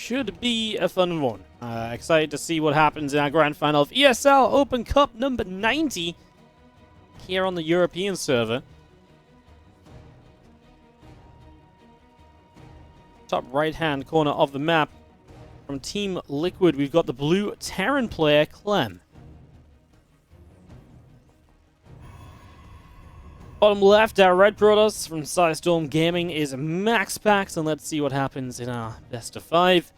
should be a fun one. Excited to see what happens in our grand final of ESL Open Cup number 90 here on the European server. Top right-hand corner of the map from Team Liquid, we've got the blue Terran player, Clem. Bottom left, our red brothers from Storm Gaming is MaxPax, and let's see what happens in our best of 5.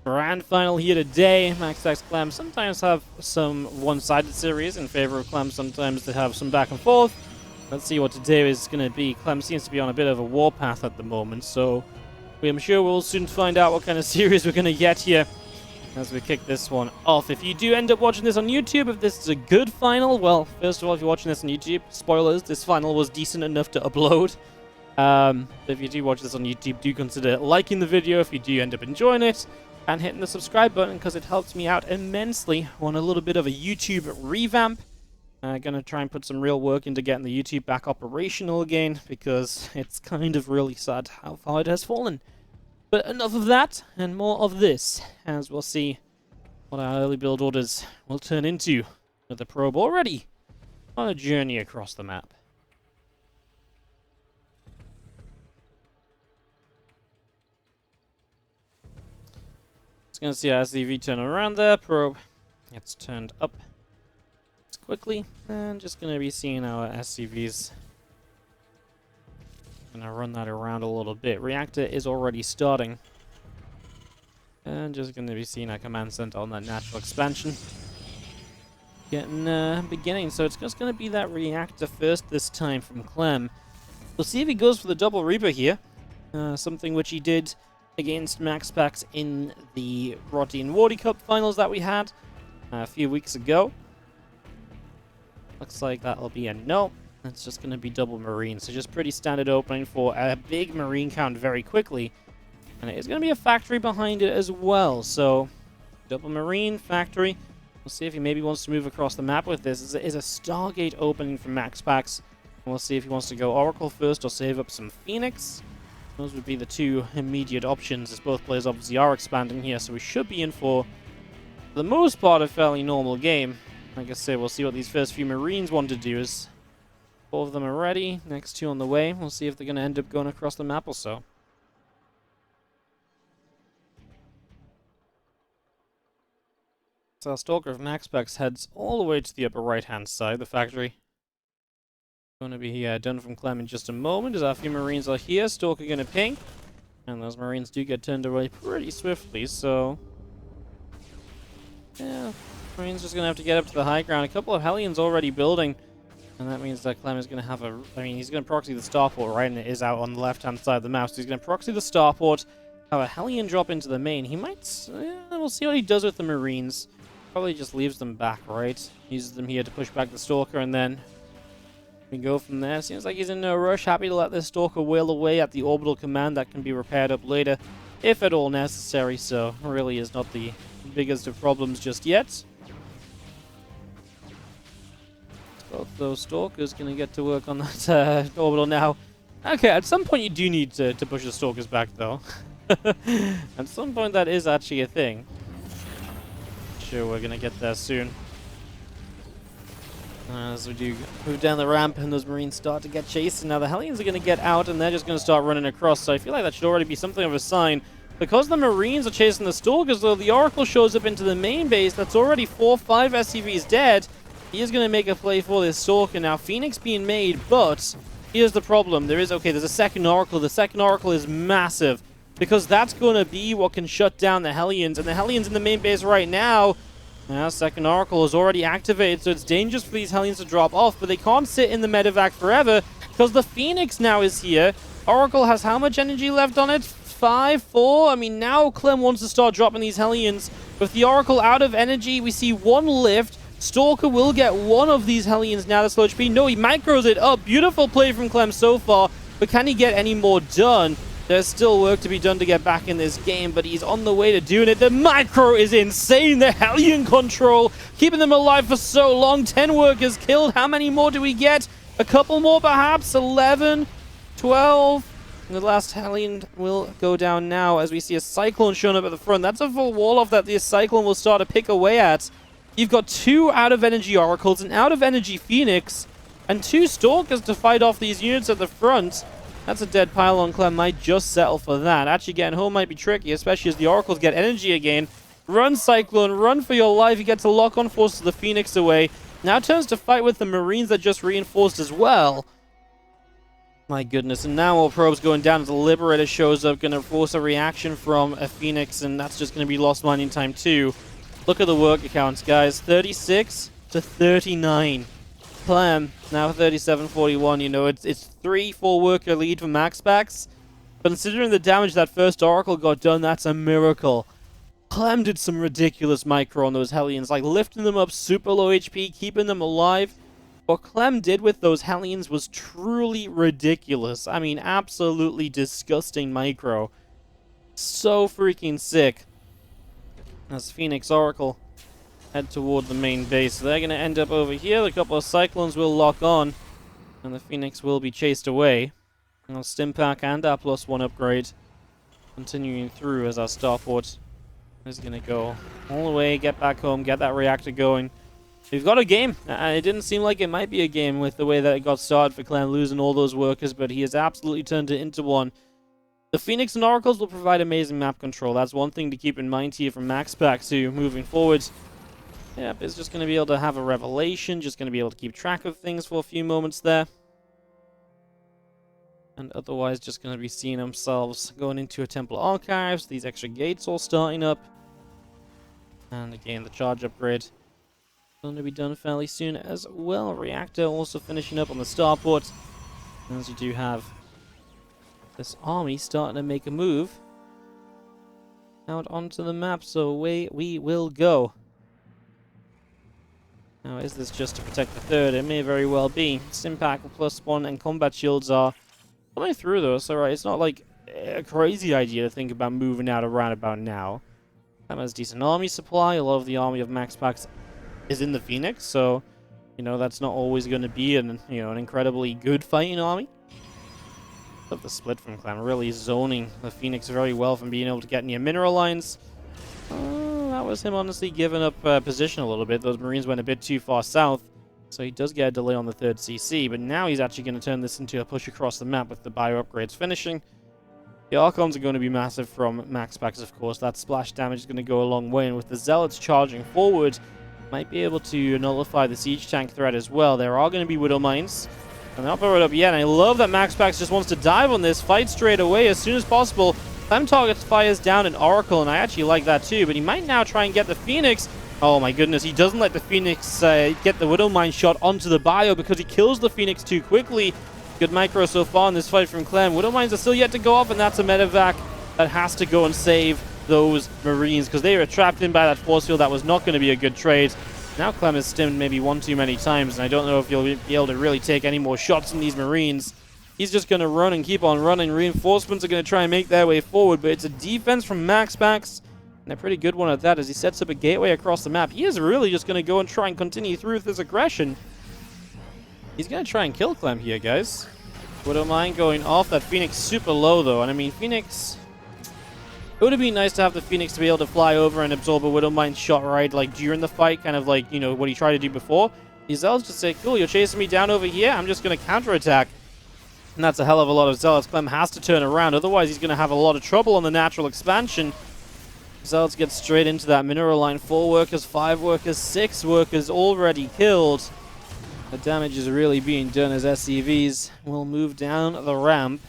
Grand final here today. MaxPax, Clem sometimes have some one-sided series in favor of Clem, sometimes they have some back and forth. Let's see what today is going to be. Clem seems to be on a bit of a warpath at the moment, so I'm sure we'll soon find out what kind of series we're going to get here as we kick this one off. If you do end up watching this on YouTube, if this is a good final, well, first of all, if you're watching this on YouTube, spoilers, this final was decent enough to upload. If you do watch this on YouTube, do consider liking the video if you do end up enjoying it, and hitting the subscribe button because it helps me out immensely. Want a little bit of a YouTube revamp. Gonna try and put some real work into getting the YouTube back operational again, because it's kind of really sad how far it has fallen. But enough of that, and more of this, as we'll see what our early build orders will turn into with the probe already on a journey across the map. Just gonna see our SCV turn around there, probe gets turned up quickly, and just gonna be seeing our SCVs. Gonna run that around a little bit. Reactor is already starting. And just gonna be seeing our command center on that natural expansion. Beginning, so it's just gonna be that reactor first this time from Clem. We'll see if he goes for the double Reaper here. Something which he did against MaxPax in the WardiTV and WardiTV Cup finals that we had a few weeks ago. Looks like that'll be a no. It's just going to be double Marine. So just pretty standard opening for a big Marine count very quickly. And it is going to be a factory behind it as well. So double Marine, factory. We'll see if he maybe wants to move across the map with this. It is a Stargate opening from MaxPax. And we'll see if he wants to go Oracle first or save up some Phoenix. Those would be the two immediate options, as both players obviously are expanding here. So we should be in for the most part, a fairly normal game. Like I say, we'll see what these first few Marines want to do. Is 4 of them are ready, next 2 on the way. We'll see if they're going to end up going across the map or so. So our Stalker of MaxPax heads all the way to the upper right-hand side, the factory. Going to be done from Clem in just a moment, as our few Marines are here. Stalker going to ping, and those Marines do get turned away pretty swiftly, so yeah, Marines just going to have to get up to the high ground. A couple of Hellions already building. And that means that Clem is going to have he's going to proxy the starport, right? And it is out on the left-hand side of the map. So he's going to proxy the starport, have a Hellion drop into the main. He might, we'll see what he does with the Marines. Probably just leaves them back, right? Uses them here to push back the Stalker, and then we go from there. Seems like he's in no rush. Happy to let this Stalker wail away at the orbital command that can be repaired up later, if at all necessary. So really is not the biggest of problems just yet. Both those Stalkers going to get to work on that orbital now. Okay, at some point you do need to push the Stalkers back, though. At some point that is actually a thing. Sure, we're going to get there soon. As we do move down the ramp and those Marines start to get chased. And now the Hellions are going to get out and they're just going to start running across. So I feel like that should already be something of a sign. Because the Marines are chasing the Stalkers, though, the Oracle shows up into the main base. That's already 4 or 5 SCVs dead. He is going to make a play for this Stalker. Now, Phoenix being made, but here's the problem. There's a second Oracle. The second Oracle is massive, because that's going to be what can shut down the Hellions. And the Hellions in the main base right now, second Oracle is already activated, so it's dangerous for these Hellions to drop off, but they can't sit in the medevac forever, because the Phoenix now is here. Oracle has how much energy left on it? 5, 4? I mean, now Clem wants to start dropping these Hellions. With the Oracle out of energy, we see 1 lift. Stalker will get 1 of these Hellions now. That's low HP. No, he micros it up. Beautiful play from Clem so far. But can he get any more done? There's still work to be done to get back in this game, but he's on the way to doing it. The micro is insane. The Hellion control, keeping them alive for so long. 10 workers killed. How many more do we get? A couple more perhaps? 11, 12. The last Hellion will go down now as we see a Cyclone showing up at the front. That's a full wall off that the Cyclone will start to pick away at. You've got 2 out-of-energy Oracles, an out-of-energy Phoenix, and 2 Stalkers to fight off these units at the front. That's a dead pylon. Clem might just settle for that. Actually getting home might be tricky, especially as the Oracles get energy again. Run, Cyclone, run for your life. You get to lock on forces the Phoenix away. Now turns to fight with the Marines that just reinforced as well. My goodness, and now all probes going down as the Liberator shows up, going to force a reaction from a Phoenix, and that's just going to be lost mining time too. Look at the work accounts, guys. 36 to 39. Clem, now 37-41. You know, it's 3-4 worker lead for MaxPax. Considering the damage that first Oracle got done, that's a miracle. Clem did some ridiculous micro on those Hellions, like lifting them up super low HP, keeping them alive. What Clem did with those Hellions was truly ridiculous. I mean, absolutely disgusting micro. So freaking sick. As Phoenix Oracle head toward the main base. So they're going to end up over here. A couple of Cyclones will lock on, and the Phoenix will be chased away. And our Stimpack and our +1 upgrade continuing through as our starport is going to go all the way, get back home, get that reactor going. We've got a game, and it didn't seem like it might be a game with the way that it got started for Clem losing all those workers, but he has absolutely turned it into one. The Phoenix and Oracles will provide amazing map control. That's one thing to keep in mind here from MaxPax too, moving forward. Yep, it's just going to be able to have a revelation, just going to be able to keep track of things for a few moments there. And otherwise just going to be seeing themselves going into a Temple Archives, these extra gates all starting up. And again, the charge upgrade going to be done fairly soon as well. Reactor also finishing up on the starport. As you do have this army starting to make a move out onto the map, so away we will go. Now, is this just to protect the third? It may very well be. Stimpack +1 and combat shields are coming through though, so right, it's not like a crazy idea to think about moving out around about now. That has decent army supply. A lot of the army of MaxPax is in the Phoenix, so you know that's not always going to be an incredibly good fighting army. But the split from Clem really zoning the Phoenix very well from being able to get near mineral lines. That was him honestly giving up position a little bit. Those Marines went a bit too far south, so he does get a delay on the third CC, but now he's actually going to turn this into a push across the map with the bio upgrades finishing. The Archons are going to be massive from MaxPax, of course. That splash damage is going to go a long way, and with the Zealots charging forward, might be able to nullify the siege tank threat as well. There are going to be Widow Mines, and they're not powered up yet, and I love that MaxPax just wants to dive on this, fight straight away as soon as possible. Clem targets fires down an Oracle, and I actually like that too, but he might now try and get the Phoenix. Oh my goodness, he doesn't let the Phoenix get the Widow Mine shot onto the bio because he kills the Phoenix too quickly. Good micro so far in this fight from Clem. Widow Mines are still yet to go off, and that's a medevac that has to go and save those Marines because they were trapped in by that force field. That was not going to be a good trade. Now Clem has stimmed maybe one too many times, and I don't know if he'll be able to really take any more shots in these Marines. He's just going to run and keep on running. Reinforcements are going to try and make their way forward, but it's a defense from MaxPax, and a pretty good one at that as he sets up a gateway across the map. He is really just going to go and try and continue through with his aggression. He's going to try and kill Clem here, guys. Wouldn't mind going off. That Phoenix super low, though, and I mean, Phoenix... It would have been nice to have the Phoenix to be able to fly over and absorb a Widow Mine shot right, like, during the fight, kind of like, you know, what he tried to do before. The Zealots just say, cool, you're chasing me down over here, I'm just going to counterattack. And that's a hell of a lot of Zealots. Clem has to turn around, otherwise he's going to have a lot of trouble on the natural expansion. Zealots get straight into that mineral line. 4 workers, 5 workers, 6 workers already killed. The damage is really being done as SCVs will move down the ramp.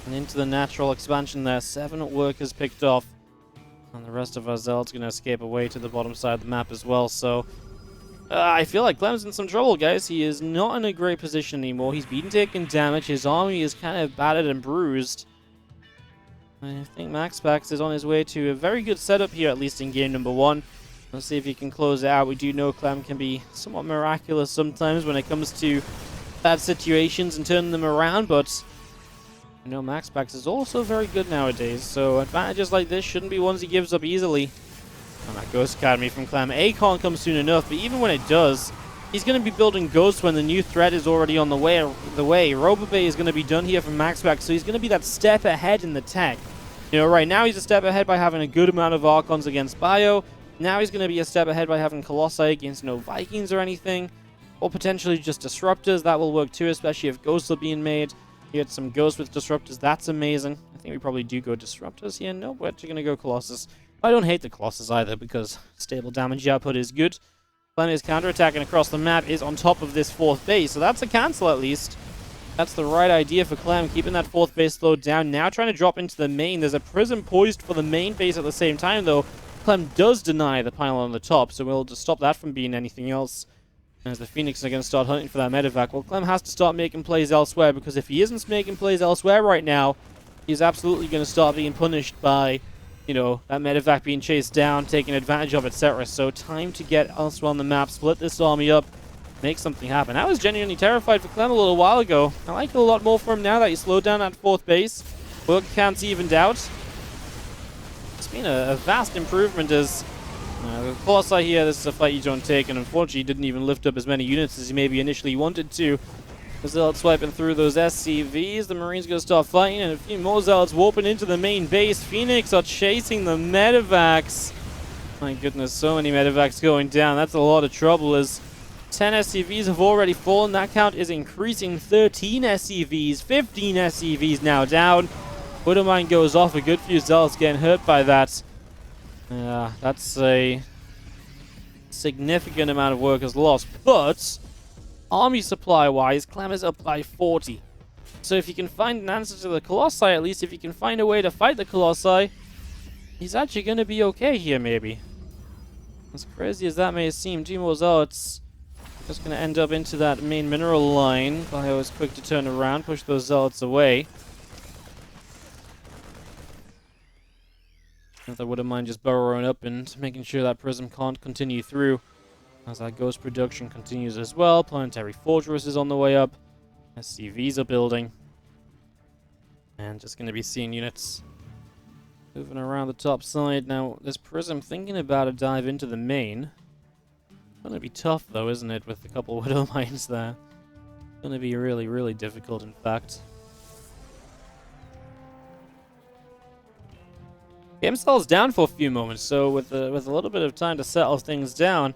And into the natural expansion there. 7 workers picked off. And the rest of our Zealots going to escape away to the bottom side of the map as well. So, I feel like Clem's in some trouble, guys. He is not in a great position anymore. He's been taking damage. His army is kind of battered and bruised. I think MaxPax is on his way to a very good setup here, at least in game number 1. Let's see if he can close it out. We do know Clem can be somewhat miraculous sometimes when it comes to bad situations and turning them around, but you know, MaxPax is also very good nowadays, so advantages like this shouldn't be ones he gives up easily. And that Ghost Academy from Clem. A can't come soon enough, but even when it does, he's going to be building Ghosts when the new threat is already on the way. Robobay is going to be done here from MaxPax, so he's going to be that step ahead in the tech. You know, right now he's a step ahead by having a good amount of Archons against Bio. Now he's going to be a step ahead by having Colossi against no Vikings or anything. Or potentially just Disruptors. That will work too, especially if Ghosts are being made. You get some Ghosts with Disruptors. That's amazing. I think we probably do go Disruptors here. No, we're actually going to go Colossus. I don't hate the Colossus either, because stable damage output is good. Clem is counterattacking across the map, is on top of this 4th base, so that's a cancel at least. That's the right idea for Clem, keeping that 4th base slowed down. Now trying to drop into the main. There's a Prism poised for the main base at the same time, though. Clem does deny the pylon on the top, so we'll just stop that from being anything else. As the Phoenix are going to start hunting for that medevac. Well, Clem has to start making plays elsewhere, because if he isn't making plays elsewhere right now, he's absolutely going to start being punished by, you know, that medevac being chased down, taking advantage of, etc. So time to get elsewhere on the map, split this army up, make something happen. I was genuinely terrified for Clem a little while ago. I like it a lot more for him now that he slowed down that 4th base. Work counts evened out. It's been a vast improvement as the Colossi here, this is a fight you don't take, and unfortunately he didn't even lift up as many units as he maybe initially wanted to. The Zealots swiping through those SCVs, the Marines going to start fighting, and a few more Zealots warping into the main base. Phoenix are chasing the medevacs. My goodness, so many medevacs going down. That's a lot of trouble as 10 SCVs have already fallen. That count is increasing. 13 SCVs, 15 SCVs now down. Widowmine goes off, a good few Zealots getting hurt by that. That's a significant amount of workers lost, but army supply-wise, Clem is up by 40. So if you can find an answer to the Colossi, at least if you can find a way to fight the Colossi, he's actually going to be okay here, maybe. As crazy as that may seem, Timo Zealots just going to end up into that main mineral line. Bio is quick to turn around, push those Zealots away. If I wouldn't mind just burrowing up and making sure that Prism can't continue through. As that Ghost production continues as well. Planetary Fortress is on the way up. SCVs are building. And just going to be seeing units moving around the top side. Now, this Prism thinking about a dive into the main. Going to be tough though, isn't it, with a couple of Widow Mines there. Going to be really, really difficult, in fact. Game settles down for a few moments, so with a little bit of time to settle things down,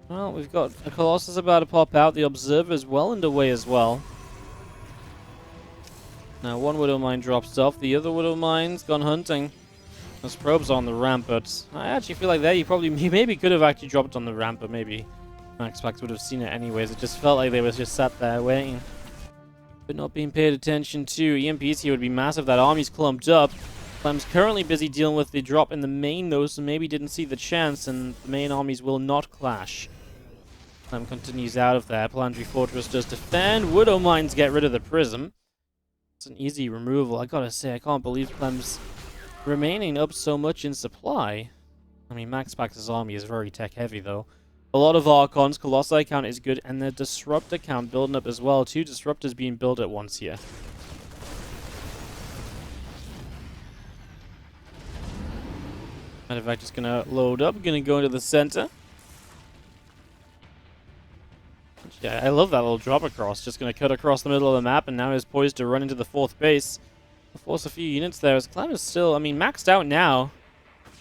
well, we've got a Colossus about to pop out. The Observer's well underway as well. Now, one Widow Mine drops off. The other Widow Mine's gone hunting. Those probes on the ramp, but I actually feel like he maybe could have actually dropped on the ramp, but maybe MaxPax would have seen it anyways. It just felt like they were just sat there waiting, but not being paid attention to. EMPs here would be massive. That army's clumped up. Clem's currently busy dealing with the drop in the main, though, so maybe didn't see the chance, and the main armies will not clash. Clem continues out of there. Planetary Fortress does defend. Widow Mines get rid of the Prism. It's an easy removal. I gotta say, I can't believe Clem's remaining up so much in supply. I mean, MaxPax's army is very tech-heavy, though. A lot of Archons. Colossi count is good, and the Disruptor count building up as well. 2 Disruptors being built at once here. Medevac just gonna load up, gonna go into the center. Yeah, I love that little drop across. Just gonna cut across the middle of the map, and now is poised to run into the 4th base. I'll force a few units there, as Clem is still, I mean, maxed out now,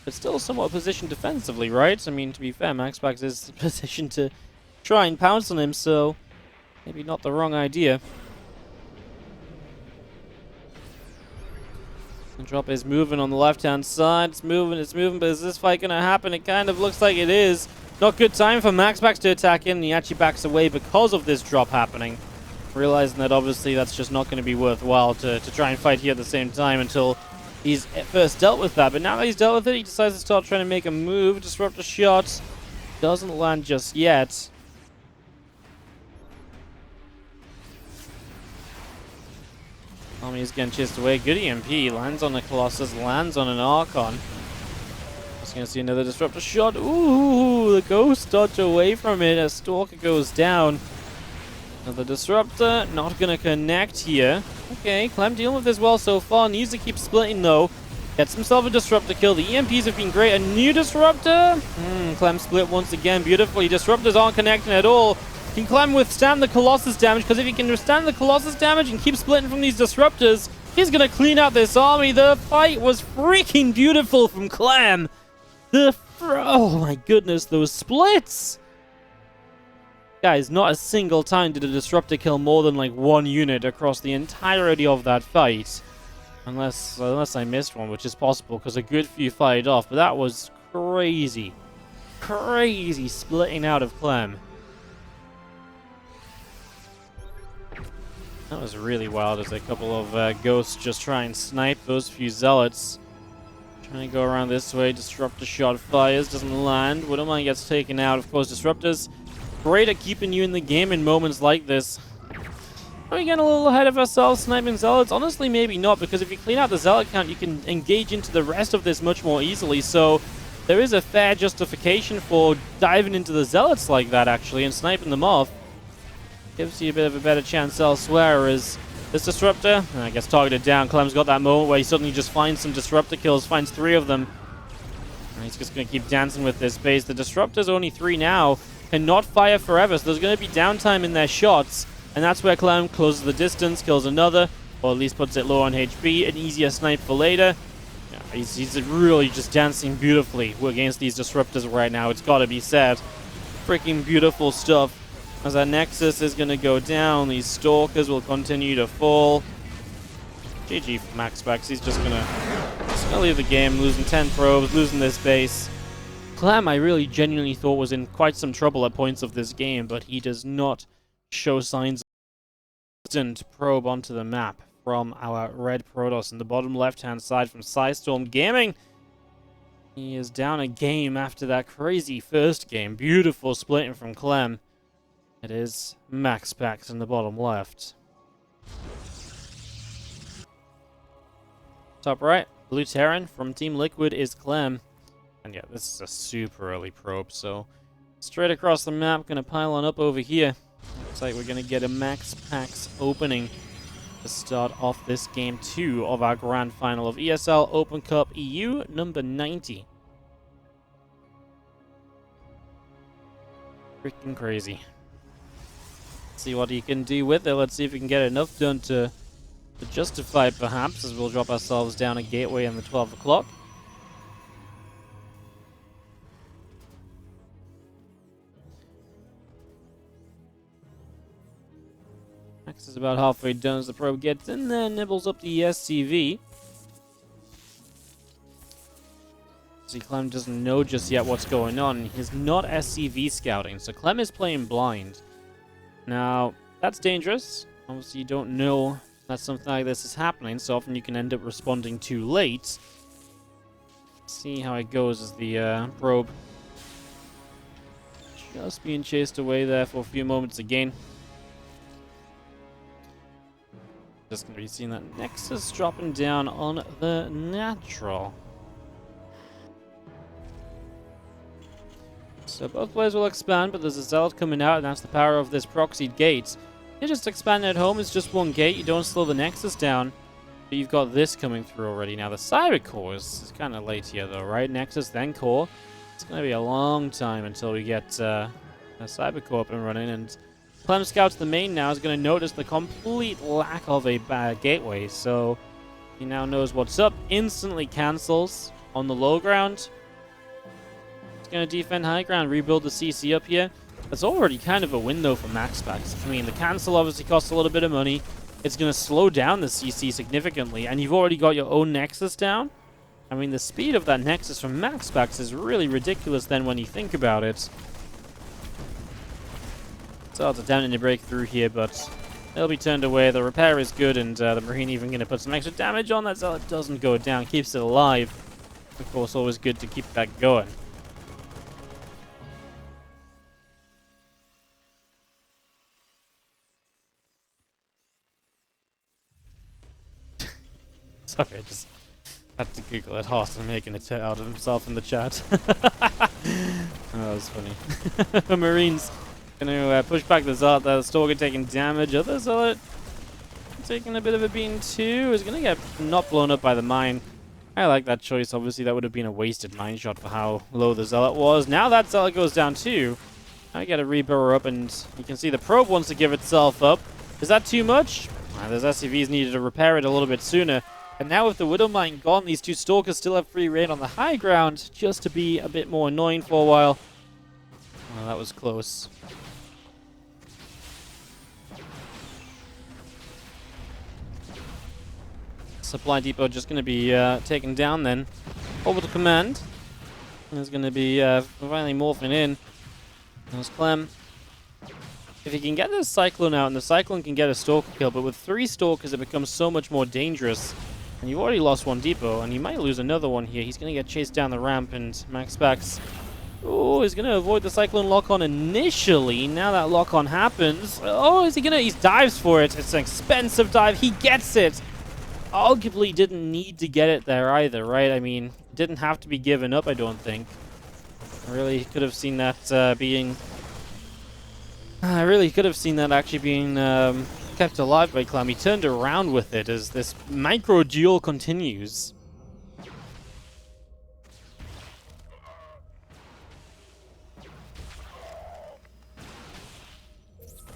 but still somewhat positioned defensively, right? I mean, to be fair, MaxPax is positioned to try and pounce on him, so maybe not the wrong idea. The drop is moving on the left-hand side. It's moving, but is this fight going to happen? It kind of looks like it is. Not good time for MaxPax to attack in, and he actually backs away because of this drop happening. Realizing that obviously that's just not going to be worthwhile to try and fight here at the same time until he's first dealt with that. But now that he's dealt with it, he decides to start trying to make a move. Disrupt a shot. Doesn't land just yet. Army is getting chased away. Good EMP. Lands on the Colossus. Lands on an Archon. Just going to see another Disruptor shot. Ooh, the Ghost dodged away from it as Stalker goes down. Another Disruptor. Not going to connect here. Okay, Clem dealing with this well so far. Needs to keep splitting though. Gets himself a Disruptor kill. The EMPs have been great. A new Disruptor. Clem split once again. Beautifully. Disruptors aren't connecting at all. Can Clem withstand the Colossus damage? Because if he can withstand the Colossus damage and keep splitting from these disruptors, he's going to clean out this army. The fight was freaking beautiful from Clem. Oh my goodness, those splits! Guys, not a single time did a disruptor kill more than like one unit across the entirety of that fight. Unless I missed one, which is possible because a good few fired off. But that was crazy. Crazy splitting out of Clem. That was really wild as a couple of ghosts just try and snipe those few zealots. Trying to go around this way. Disruptor shot fires, doesn't land. Widowmine gets taken out. Of course, disruptors great at keeping you in the game in moments like this. Are we getting a little ahead of ourselves sniping zealots? Honestly, maybe not, because if you clean out the zealot count, you can engage into the rest of this much more easily. So there is a fair justification for diving into the zealots like that, actually, and sniping them off. Gives you a bit of a better chance elsewhere as this disruptor gets targeted down. Clem's got that moment where he suddenly just finds some disruptor kills, finds 3 of them. And he's just going to keep dancing with this base. The disruptor's only 3 now, cannot fire forever, so there's going to be downtime in their shots. And that's where Clem closes the distance, kills another, or at least puts it low on HP. An easier snipe for later. Yeah, he's really just dancing beautifully against these disruptors right now. It's got to be said. Freaking beautiful stuff. As our Nexus is going to go down, these Stalkers will continue to fall. GG for MaxPax. He's just going to leave the game, losing 10 probes, losing this base. Clem, I really genuinely thought was in quite some trouble at points of this game, but he does not show signs of instant probe onto the map from our red Protoss in the bottom left-hand side from Psystorm Gaming. He is down a game after that crazy first game. Beautiful splitting from Clem. It is MaxPax in the bottom left. Top right, Blue Terran from Team Liquid is Clem. And yeah, this is a super early probe, so straight across the map, gonna pile on up over here. Looks like we're gonna get a MaxPax opening to start off this game 2 of our grand final of ESL Open Cup EU number 90. Freaking crazy. See what he can do with it. Let's see if we can get enough done to justify it, perhaps, as we'll drop ourselves down a gateway in the 12 o'clock. Max is about halfway done as the probe gets in there, nibbles up the SCV. See, Clem doesn't know just yet what's going on. He's not SCV scouting, so Clem is playing blind. Now, that's dangerous. Obviously, you don't know that something like this is happening, so often you can end up responding too late. See how it goes as the probe just being chased away there for a few moments again. Just going to be seeing that Nexus dropping down on the natural. So both players will expand, but there's a Zealot coming out, and that's the power of this proxied gate. You just expand at home, it's just one gate, you don't slow the Nexus down, but you've got this coming through already. Now the Cyber Core is kind of late here though, right? Nexus, then Core. It's going to be a long time until we get a Cyber Core up and running, and Clem Scouts the main now is going to notice the complete lack of a gateway, so he now knows what's up, instantly cancels on the low ground. Going to defend high ground, rebuild the CC up here. That's already kind of a window for MaxPax. I mean, the cancel obviously costs a little bit of money. It's going to slow down the CC significantly, and you've already got your own Nexus down. I mean, the speed of that Nexus from MaxPax is really ridiculous then when you think about it. So it's a down in the breakthrough here, but they'll be turned away. The repair is good, and the Marine even going to put some extra damage on that, so it doesn't go down, keeps it alive. Of course, always good to keep that going. Sorry, I just had to giggle at Austin making a tit out of himself in the chat. Oh, that was funny. The Marines going to push back the Zealot. The Stalker taking damage. Other Zealot taking a bit of a beating too. Is going to get not blown up by the mine. I like that choice. Obviously, that would have been a wasted mine shot for how low the Zealot was. Now that Zealot goes down too. I got to re-burrow up, and you can see the probe wants to give itself up. Is that too much? Those SCVs needed to repair it a little bit sooner. And now with the Widow Mine gone, these two Stalkers still have free reign on the high ground, just to be a bit more annoying for a while. Well, that was close. Supply depot just going to be taken down then. Orbital command is going to be finally morphing in. There's Clem. If he can get this Cyclone out, and the Cyclone can get a Stalker kill, but with 3 Stalkers it becomes so much more dangerous. And you've already lost 1 depot, and you might lose another one here. He's going to get chased down the ramp, and MaxPax... Oh, he's going to avoid the Cyclone lock-on initially. Now that lock-on happens... Oh, is he going to... He dives for it. It's an expensive dive. He gets it! Arguably didn't need to get it there either, right? I mean, didn't have to be given up, I don't think. I really could have seen that being... I really could have seen that actually being kept alive by Clem. He turned around with it as this micro-duel continues.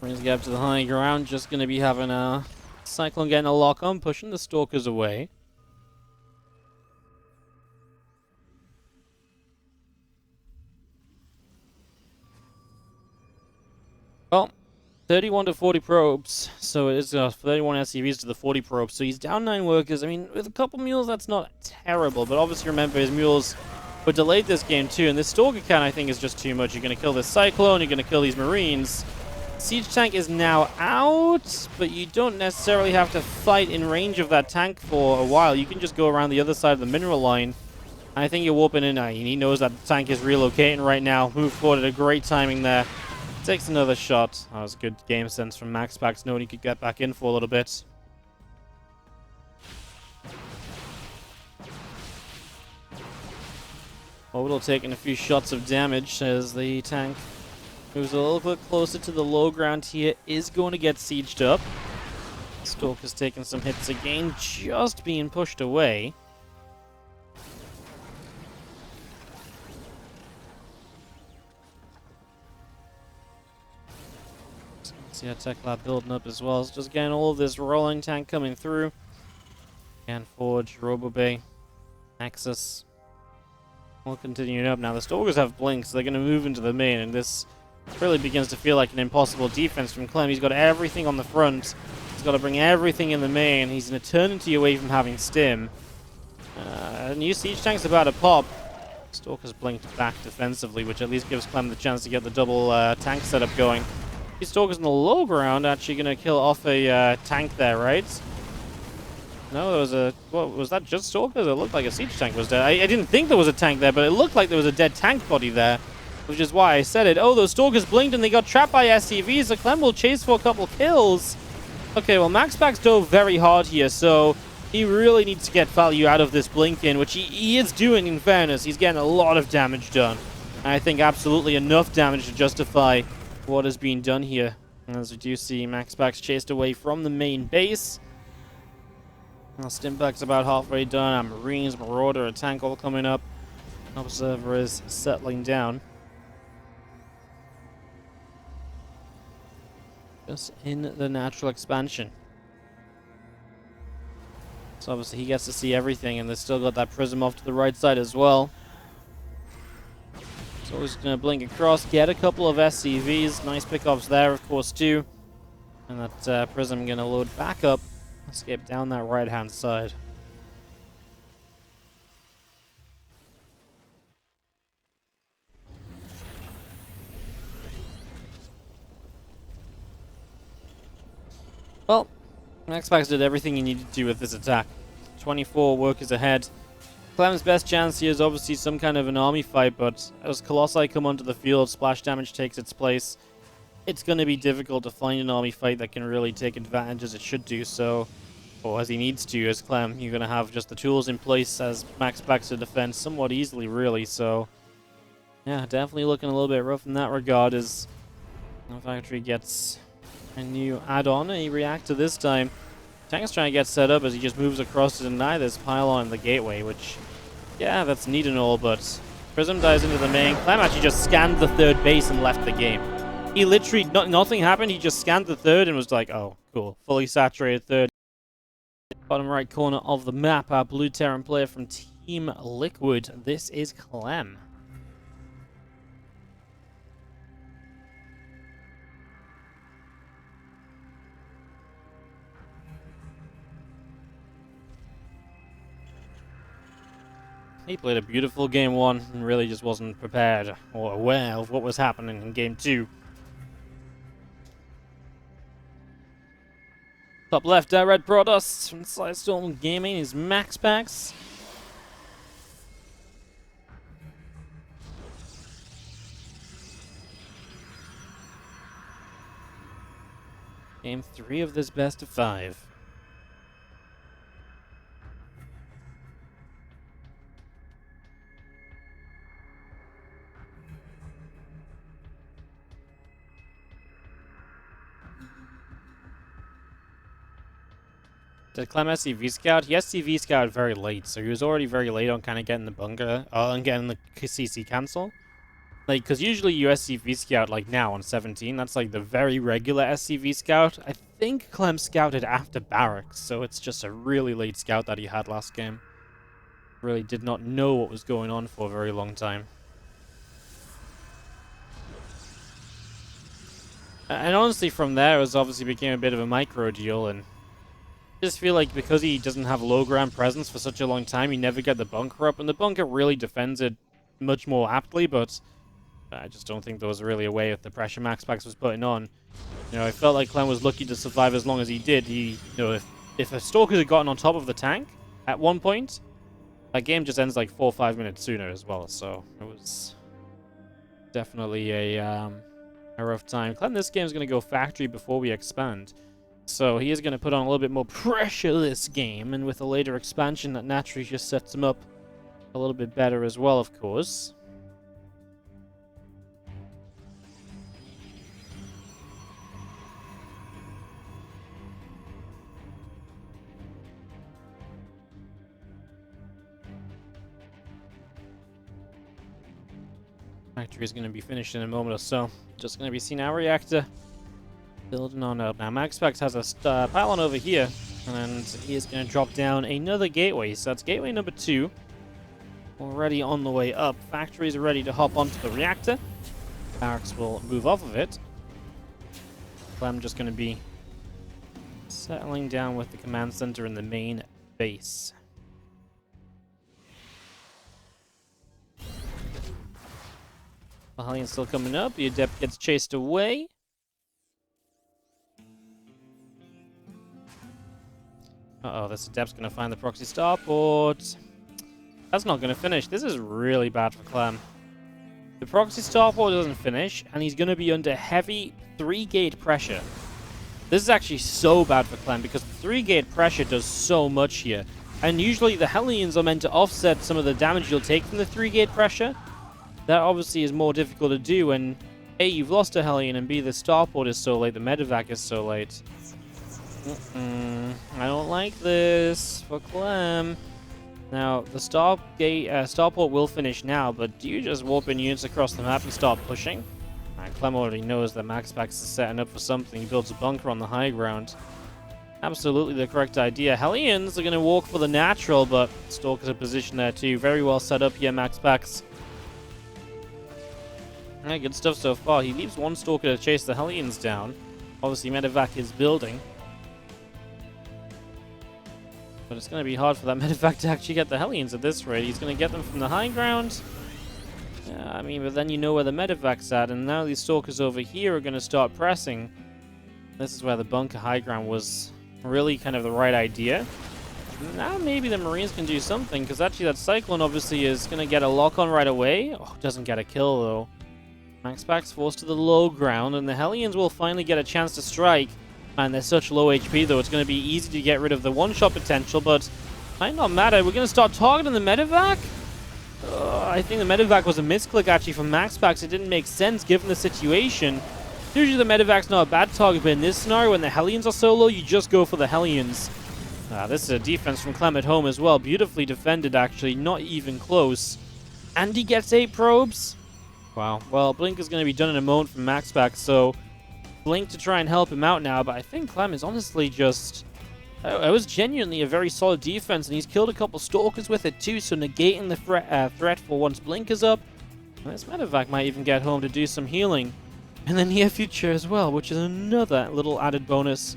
Brings the gap to the high ground, just going to be having a Cyclone getting a lock on, pushing the Stalkers away. Well, 31 to 40 probes, so it is 31 SCVs to the 40 probes, so he's down 9 workers. I mean, with a couple mules, that's not terrible, but obviously remember his mules were delayed this game too, and this Stalker count, I think, is just too much. You're going to kill this Cyclone, you're going to kill these Marines. Siege tank is now out, but you don't necessarily have to fight in range of that tank for a while. You can just go around the other side of the mineral line. I think you're warping in. He knows that the tank is relocating right now. Move forward at a great timing there. Takes another shot. That was good game sense from MaxPax, knowing he could get back in for a little bit. Orbital taking a few shots of damage as the tank moves a little bit closer to the low ground here. Is going to get sieged up. Stalker's taking some hits again, just being pushed away. See our tech lab building up as well. It's just getting all of this rolling tank coming through. And Forge, Robobay, Nexus. All continuing up now. The Stalkers have blinks, so they're going to move into the main, and this really begins to feel like an impossible defense from Clem. He's got everything on the front. He's got to bring everything in the main. He's an eternity away from having stim. New siege tank's about to pop. Stalker's blinked back defensively, which at least gives Clem the chance to get the double tank setup going. These Stalkers on the low ground actually going to kill off a tank there, right? No, there was a... What, was that just Stalkers? It looked like a siege tank was dead. I didn't think there was a tank there, but it looked like there was a dead tank body there, which is why I said it. Oh, those Stalkers blinked and they got trapped by SCVs, so Clem will chase for a couple kills. Okay, well, MaxPax dove very hard here, so he really needs to get value out of this blink-in, which he is doing, in fairness. He's getting a lot of damage done. And I think absolutely enough damage to justify what is being done here. As we do see MaxPax chased away from the main base. Now Stimpack's about halfway done. Our Marines, Marauder, a tank all coming up. Observer is settling down. Just in the natural expansion. So obviously he gets to see everything, and they've still got that prism off to the right side as well. So he's going to blink across, get a couple of SCVs. Nice pickups there, of course, too. And that prism going to load back up. Escape down that right-hand side. Well, MaxPax did everything he needed to do with this attack. 24 workers ahead. Clem's best chance here is obviously some kind of an army fight, but as Colossi come onto the field, splash damage takes its place. It's going to be difficult to find an army fight that can really take advantage as it should do so, or as he needs to as Clem. You're going to have just the tools in place as MaxPax to defend somewhat easily, really, so yeah, definitely looking a little bit rough in that regard as the factory gets a new add-on, a reactor this time. Tank's trying to get set up as he just moves across to deny this pylon in the gateway, which, yeah, that's neat and all, but Prism dives into the main. Clem actually just scanned the third base and left the game. He literally, nothing happened. He just scanned the third and was like, oh, cool. Fully saturated third. Bottom right corner of the map, our blue Terran player from Team Liquid. This is Clem. He played a beautiful game 1 and really just wasn't prepared or aware of what was happening in game 2. Top left, Red Protoss from Sidestorm Gaming is MaxPax. Game 3 of this best of 5. Did Clem SCV scout? He SCV scouted very late, so he was already very late on kind of getting the bunker, and getting the CC cancel. Like, because usually you SCV scout, like now on 17, that's like the very regular SCV scout. I think Clem scouted after barracks, so it's just a really late scout that he had last game. Really did not know what was going on for a very long time. And honestly, from there, it was obviously became a bit of a micro deal, and I just feel like because he doesn't have low ground presence for such a long time, he never get the bunker up, and the bunker really defends it much more aptly, but I just don't think there was really a way with the pressure MaxPax was putting on. You know, I felt like Clem was lucky to survive as long as he did. He, you know, if a Stalker had gotten on top of the tank at one point, that game just ends like 4 or 5 minutes sooner as well, so it was definitely a rough time. Clem, this game is going to go factory before we expand. So he is going to put on a little bit more pressure this game, and with a later expansion, that naturally just sets him up a little bit better as well, of course. Factory is going to be finished in a moment or so. Just going to be seeing our reactor building on up. Now, MaxPax has a pylon over here, and he is going to drop down another gateway. So that's gateway number 2. Already on the way up. Factories are ready to hop onto the reactor. Barracks will move off of it. Clem just going to be settling down with the command center in the main base. Hellion still coming up. The Adept gets chased away. Uh-oh, this Adept's going to find the proxy starport. That's not going to finish. This is really bad for Clem. The proxy starport doesn't finish, and he's going to be under heavy 3-gate pressure. This is actually so bad for Clem, because the 3-gate pressure does so much here. And usually the Hellions are meant to offset some of the damage you'll take from the 3-gate pressure. That obviously is more difficult to do when A, you've lost a Hellion, and B, the starport is so late, the medevac is so late. I don't like this for Clem. Now, the starport will finish now, but do you just warp in units across the map and start pushing? Clem already knows that MaxPax is setting up for something. He builds a bunker on the high ground. Absolutely the correct idea. Hellions are going to walk for the natural, but Stalker's a position there too. Very well set up here, MaxPax. Yeah, good stuff so far. He leaves one Stalker to chase the Hellions down. Obviously, medevac is building. But it's going to be hard for that medevac to actually get the Hellions at this rate. He's going to get them from the high ground. Yeah, I mean, but then you know where the medevac's at, and now these Stalkers over here are going to start pressing. This is where the bunker high ground was really kind of the right idea. Now maybe the Marines can do something, because actually that Cyclone obviously is going to get a lock-on right away. Oh, doesn't get a kill, though. MaxPax forced to the low ground, and the Hellions will finally get a chance to strike. And they're such low HP, though, it's going to be easy to get rid of the one-shot potential, but might not matter. We're going to start targeting the medevac? I think the medevac was a misclick, actually, from MaxPax. It didn't make sense, given the situation. Usually the medevac's not a bad target, but in this scenario, when the Hellions are so low, you just go for the Hellions. This is a defense from Clem at home as well. Beautifully defended, actually. Not even close. And he gets 8 probes. Wow. Well, Blink is going to be done in a moment from MaxPax, so Blink to try and help him out now. But I think Clem is honestly just... It was genuinely a very solid defense, and he's killed a couple Stalkers with it too, so negating the threat for once Blink is up. And this medevac might even get home to do some healing. And then near future as well, which is another little added bonus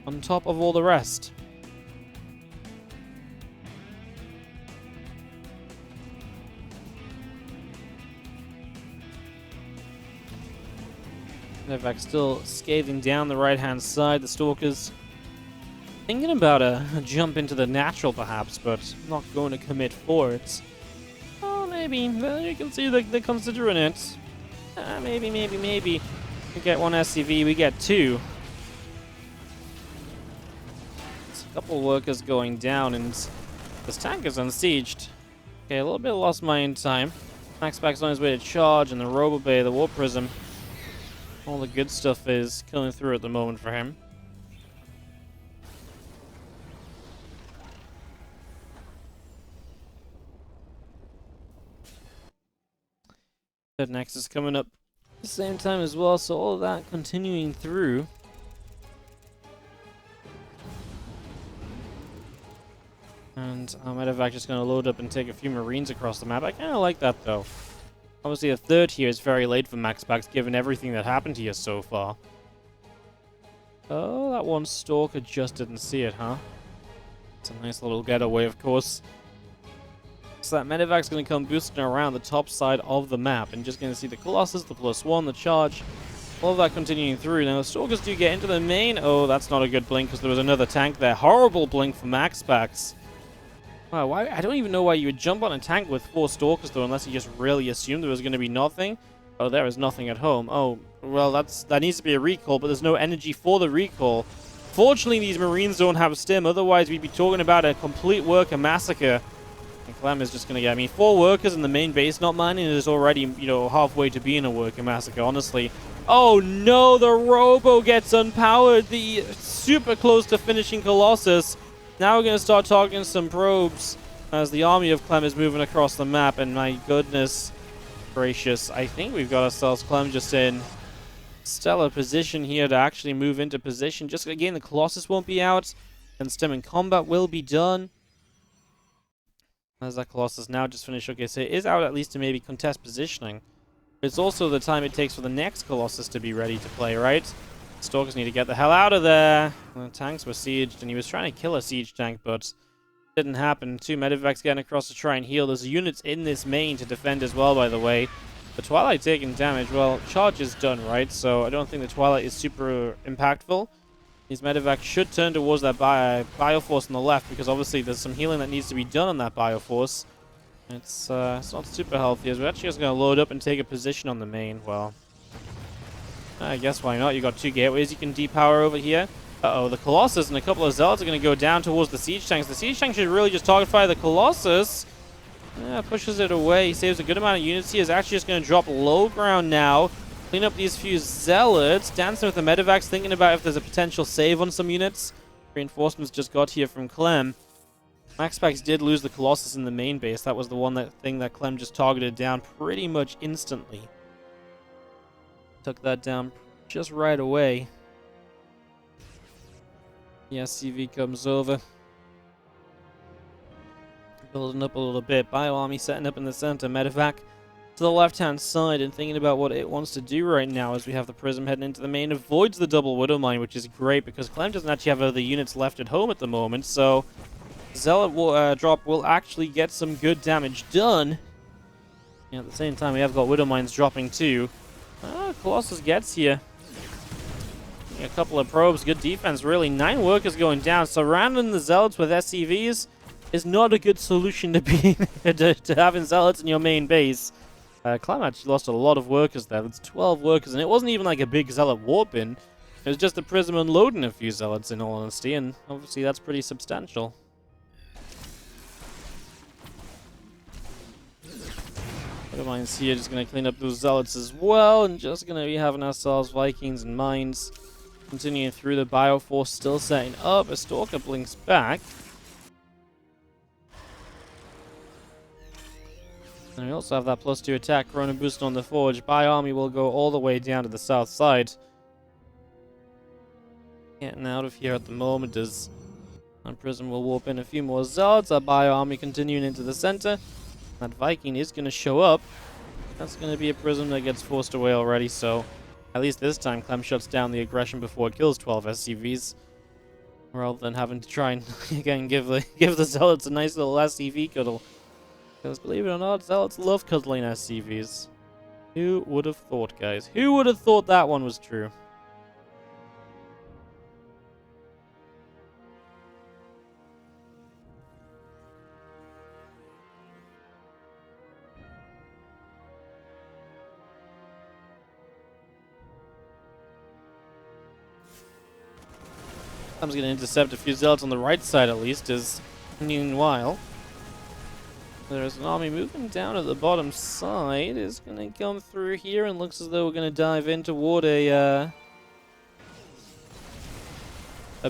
on top of all the rest. Medevac still scathing down the right-hand side. The Stalkers thinking about a jump into the natural, perhaps, but not going to commit for it. Oh, maybe. Well, you can see they're considering it. Maybe. We get 1 SCV, we get 2. It's a couple workers going down, and this tank is unsieged. Okay, a little bit of lost mine time. MaxPax on his way to charge, and the Robo Bay, the War Prism. All the good stuff is coming through at the moment for him. That Nexus coming up at the same time as well, so all of that continuing through. And Medevac just going to load up and take a few Marines across the map. I kind of like that, though. Obviously, a third here is very late for MaxPax, given everything that happened here so far. Oh, that one Stalker just didn't see it, huh? It's a nice little getaway, of course. So that Medevac's going to come boosting around the top side of the map, and just going to see the Colossus, the +1, the charge, all of that continuing through. Now, the Stalkers do get into the main. Oh, that's not a good blink, because there was another tank there. Horrible blink for MaxPax. Wow, why? I don't even know why you would jump on a tank with 4 Stalkers, though, unless you just really assumed there was going to be nothing. Oh, there is nothing at home. Oh, well, that needs to be a recall, but there's no energy for the recall. Fortunately, these Marines don't have stim, otherwise we'd be talking about a complete worker massacre. And Clem is just going to get, I mean, 4 workers in the main base not mining is already, you know, halfway to being a worker massacre, honestly. Oh no, the Robo gets unpowered, the super close to finishing Colossus. Now we're going to start talking some probes as the army of Clem is moving across the map, and my goodness gracious, I think we've got ourselves Clem just in stellar position here to actually move into position. Just again, the Colossus won't be out, and stem and combat will be done. As that Colossus now just finished, okay, so it is out at least to maybe contest positioning. It's also the time it takes for the next Colossus to be ready to play, right? Stalkers need to get the hell out of there. The tanks were sieged, and he was trying to kill a siege tank, but didn't happen. 2 Medevacs getting across to try and heal. There's units in this main to defend as well, by the way. The Twilight taking damage. Well, charge is done, right? So I don't think the Twilight is super impactful. These Medevacs should turn towards that Bioforce on the left, because obviously there's some healing that needs to be done on that Bioforce. It's not super healthy, as we're actually just going to load up and take a position on the main. Well, I guess why not? You got 2 gateways you can depower over here. Uh-oh, the Colossus and a couple of Zealots are going to go down towards the Siege Tanks. The Siege Tank should really just target fire the Colossus. Yeah, pushes it away. He saves a good amount of units. He is actually just going to drop low ground now. Clean up these few Zealots. Dancing with the Medevacs, thinking about if there's a potential save on some units. Reinforcements just got here from Clem. MaxPax did lose the Colossus in the main base. That was the thing that Clem just targeted down pretty much instantly. Took that down just right away. The SCV comes over. Building up a little bit. Bio Army setting up in the center. Medevac to the left-hand side and thinking about what it wants to do right now as we have the Prism heading into the main. Avoids the double Widow Mine, which is great because Clem doesn't actually have other units left at home at the moment. So Zealot drop will actually get some good damage done. And at the same time, we have got Widow Mines dropping too. Colossus gets here. A couple of probes, good defense, really. 9 workers going down. Surrounding the Zealots with SCVs is not a good solution to being to having Zealots in your main base. Clem actually lost a lot of workers there. That's 12 workers, and it wasn't even like a big Zealot warp in. It was just a Prism unloading a few Zealots, in all honesty, and obviously that's pretty substantial. Mines here, just going to clean up those Zealots as well, and just going to be having ourselves Vikings and Mines. Continuing through the Bioforce, still setting up. A Stalker blinks back. And we also have that +2 attack, Corona boost on the Forge. By army will go all the way down to the south side. Getting out of here at the moment as Prism will warp in a few more Zealots. Our Bio army continuing into the center. That Viking is going to show up. That's going to be a Prism that gets forced away already, so at least this time Clem shuts down the aggression before it kills 12 SCVs. Rather than having to try and, again, give the Zealots a nice little SCV cuddle. Because believe it or not, Zealots love cuddling SCVs. Who would have thought, guys? Who would have thought that one was true? I'm going to intercept a few Zealots on the right side at least, as meanwhile there's an army moving down at the bottom side. Is going to come through here and looks as though we're going to dive in toward a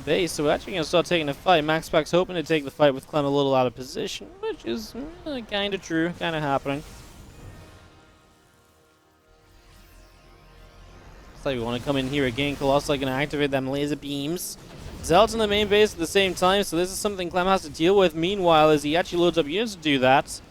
base. So we're actually going to start taking a fight. MaxPax hoping to take the fight with Clem a little out of position, which is kind of true, kind of happening. Looks like we want to come in here again. Colossi going to activate them laser beams. Zealots in the main base at the same time, so this is something Clem has to deal with. Meanwhile, as he actually loads up units to do that,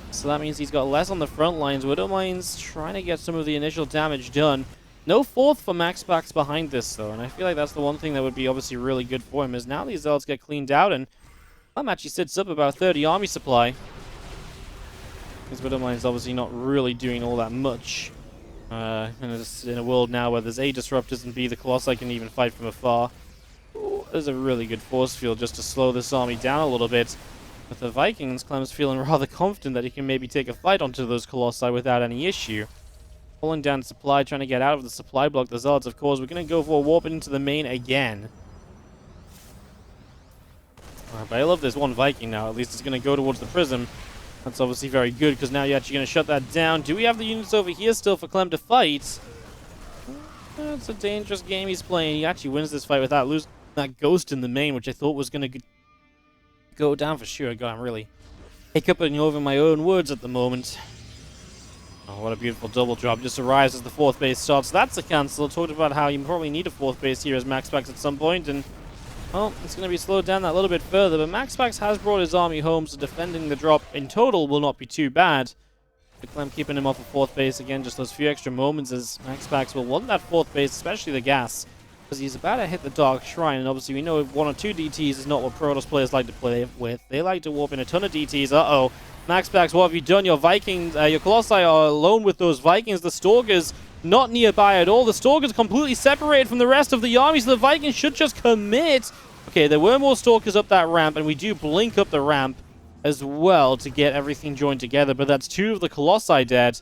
so that means he's got less on the front lines. Widowmine's trying to get some of the initial damage done. No fourth for MaxPax behind this, though, and I feel like that's the one thing that would be obviously really good for him, is now these Zealots get cleaned out, and Clem actually sits up about 30 army supply. Because Widowmine's obviously not really doing all that much. In a world now where there's A, Disruptors, and B, the Colossi can even fight from afar. Ooh, there's a really good force field just to slow this army down a little bit. With the Vikings, Clem's feeling rather confident that he can maybe take a fight onto those Colossi without any issue. Pulling down supply, trying to get out of the supply block. The Zealots, of course, we're going to go for a warp into the main again. But I love this one Viking now. At least it's going to go towards the Prism. That's obviously very good, because now you're actually going to shut that down. Do we have the units over here still for Clem to fight? It's a dangerous game he's playing. He actually wins this fight without losing that Ghost in the main, which I thought was going to go down for sure. God, I'm really hiccuping over my own words at the moment. Oh, what a beautiful double drop. Just arrives as the fourth base starts. That's a cancel. Talked about how you probably need a fourth base here as MaxPax at some point, and well, it's going to be slowed down that little bit further, but MaxPax has brought his army home, so defending the drop in total will not be too bad. But Clem keeping him off of fourth base again, just those few extra moments as MaxPax will want that fourth base, especially the gas, because he's about to hit the Dark Shrine, and obviously we know 1 or 2 DTs is not what Protoss players like to play with. They like to warp in a ton of DTs. Uh-oh. MaxPax, what have you done? Your Vikings, your Colossi are alone with those Vikings. The Stalkers not nearby at all. The Stalkers completely separated from the rest of the army, so the Vikings should just commit. Okay, there were more Stalkers up that ramp, and we do blink up the ramp as well to get everything joined together, but that's 2 of the Colossi dead.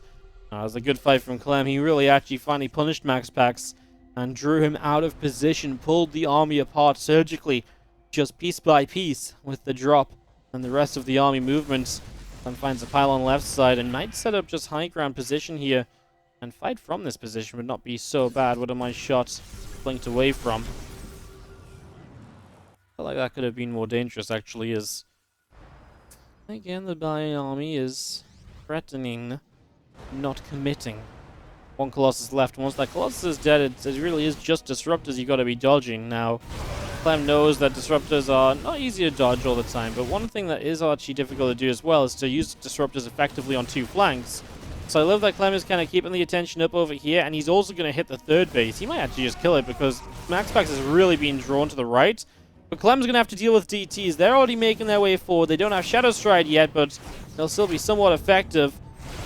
It was a good fight from Clem. He really actually finally punished MaxPax and drew him out of position, pulled the army apart surgically, just piece by piece with the drop and the rest of the army movement. Clem finds a pile on left side and might set up just high ground position here and fight from this position would not be so bad. What are my shots blinked away from? I feel like that could have been more dangerous, actually, as again, the Bio army is threatening, not committing. 1 Colossus left. Once that Colossus is dead, it really is just Disruptors you got to be dodging. Now, Clem knows that Disruptors are not easy to dodge all the time, but one thing that is actually difficult to do as well is to use Disruptors effectively on 2 flanks. So I love that Clem is kind of keeping the attention up over here, and he's also going to hit the 3rd base. He might actually just kill it because MaxPax is really being drawn to the right. But Clem's going to have to deal with DTs. They're already making their way forward. They don't have Shadow Stride yet, but they'll still be somewhat effective.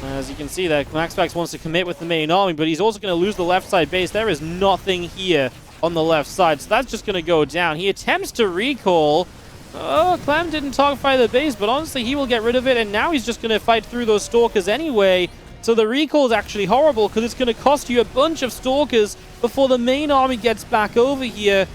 As you can see that MaxPax wants to commit with the main army, but he's also going to lose the left side base. There is nothing here on the left side, so that's just going to go down. He attempts to recall. Oh, Clem didn't target the base, but honestly, he will get rid of it, and now he's just going to fight through those Stalkers anyway. So the recall is actually horrible, because it's going to cost you a bunch of Stalkers before the main army gets back over here.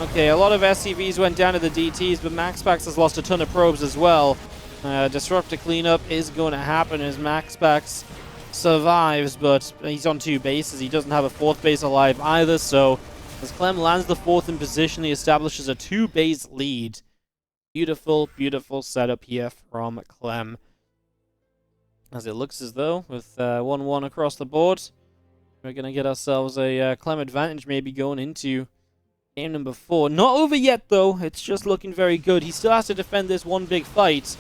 Okay, a lot of SCVs went down to the DTs, but MaxPax has lost a ton of probes as well. Disruptor cleanup is going to happen as MaxPax survives, but he's on 2 bases. He doesn't have a 4th base alive either, so as Clem lands the 4th in position, he establishes a 2-base lead. Beautiful, beautiful setup here from Clem. As it looks as though, with 1-1 across the board, we're going to get ourselves a Clem advantage maybe going into game number 4. Not over yet, though. It's just looking very good. He still has to defend this one big fight.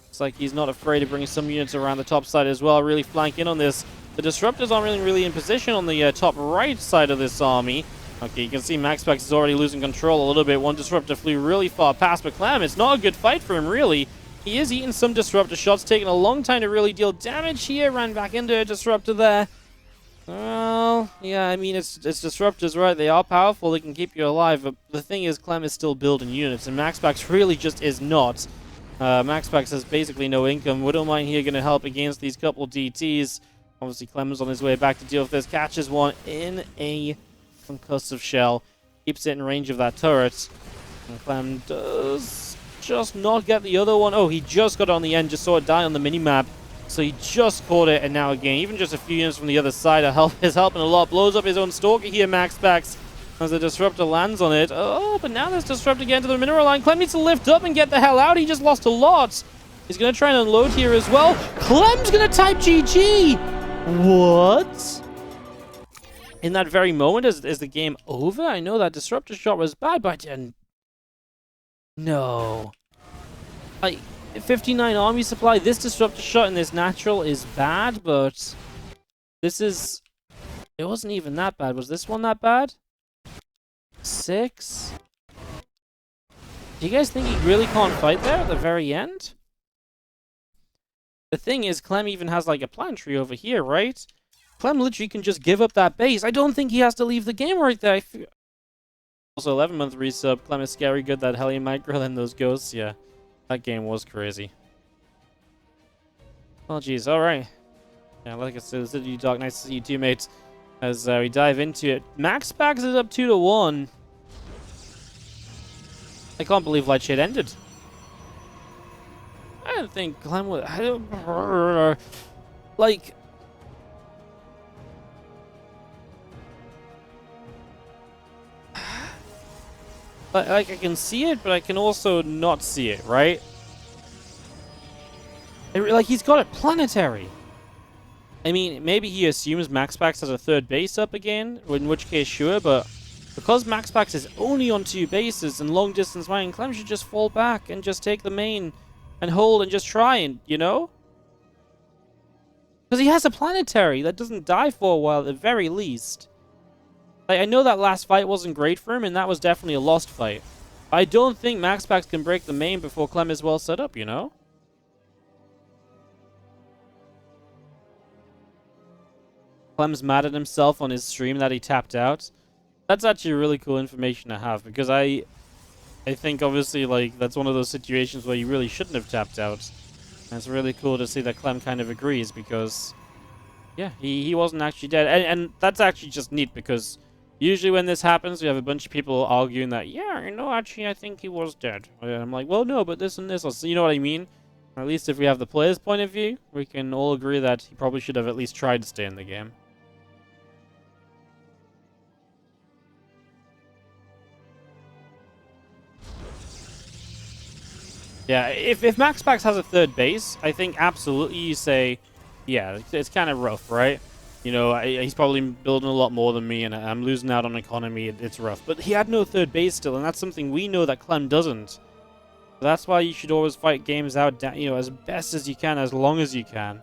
Looks like he's not afraid of bringing some units around the top side as well, really flank in on this. The Disruptors aren't really in position on the top right side of this army. Okay, you can see MaxPax is already losing control a little bit. One Disruptor flew really far past, but Clem, it's not a good fight for him, really. He is eating some Disruptor shots, taking a long time to really deal damage here. Ran back into a Disruptor there. Well, yeah, I mean, it's Disruptors, right? They are powerful, they can keep you alive, but the thing is, Clem is still building units, and MaxPax really just is not. MaxPax has basically no income. Widowmine here going to help against these couple DTs. Obviously, Clem is on his way back to deal with this. Catches one in a concussive shell. Keeps it in range of that turret. And Clem does just not get the other one. Oh, he just got it on the end, just saw it die on the minimap. So he just caught it, and now again, even just a few units from the other side is helping a lot. Blows up his own Stalker here, MaxPax, as the Disruptor lands on it. Oh, but now there's Disruptor again to the mineral line. Clem needs to lift up and get the hell out. He just lost a lot. He's going to try and unload here as well. Clem's going to type GG. What? In that very moment, is the game over? I know that Disruptor shot was bad, but I didn't. No. 59 army supply. This Disruptor shot in this natural is bad, but this is... It wasn't even that bad. Was this one that bad? 6? Do you guys think he really can't fight there at the very end? The thing is, Clem even has like a planetary over here, right? Clem literally can just give up that base. I don't think he has to leave the game right there. Also, 11-month resub. Clem is scary good. That Hellion Micro and those ghosts, yeah. That game was crazy. Oh, geez. All right. Yeah, like I said, City Dark, nice to see you too, mates. As we dive into it. MaxPax is up 2-1. I can't believe Lightshade ended. I don't think Clem would... Like... Like, I can see it, but I can also not see it, right? Like, he's got it planetary. I mean, maybe he assumes MaxPax has a third base up again, in which case, sure, but because MaxPax is only on 2 bases and long distance mining, Clem should just fall back and just take the main and hold and just try and, you know? Because he has a planetary that doesn't die for a while at the very least. Like, I know that last fight wasn't great for him, and that was definitely a lost fight. I don't think MaxPax can break the main before Clem is well set up, you know? Clem's mad at himself on his stream that he tapped out. That's actually really cool information to have, because I think, obviously, like, that's one of those situations where you really shouldn't have tapped out. And it's really cool to see that Clem kind of agrees, because, yeah, he wasn't actually dead. And that's actually just neat, because... Usually when this happens, we have a bunch of people arguing that, yeah, you know, actually, I think he was dead. And I'm like, well, no, but this and this. So you know what I mean? Or at least if we have the player's point of view, we can all agree that he probably should have at least tried to stay in the game. Yeah, if MaxPax has a third base, I think absolutely you say, yeah, it's kind of rough, right? You know, he's probably building a lot more than me, and I'm losing out on economy. It's rough. But he had no third base still, and that's something we know that Clem doesn't. That's why you should always fight games out, you know, as best as you can, as long as you can.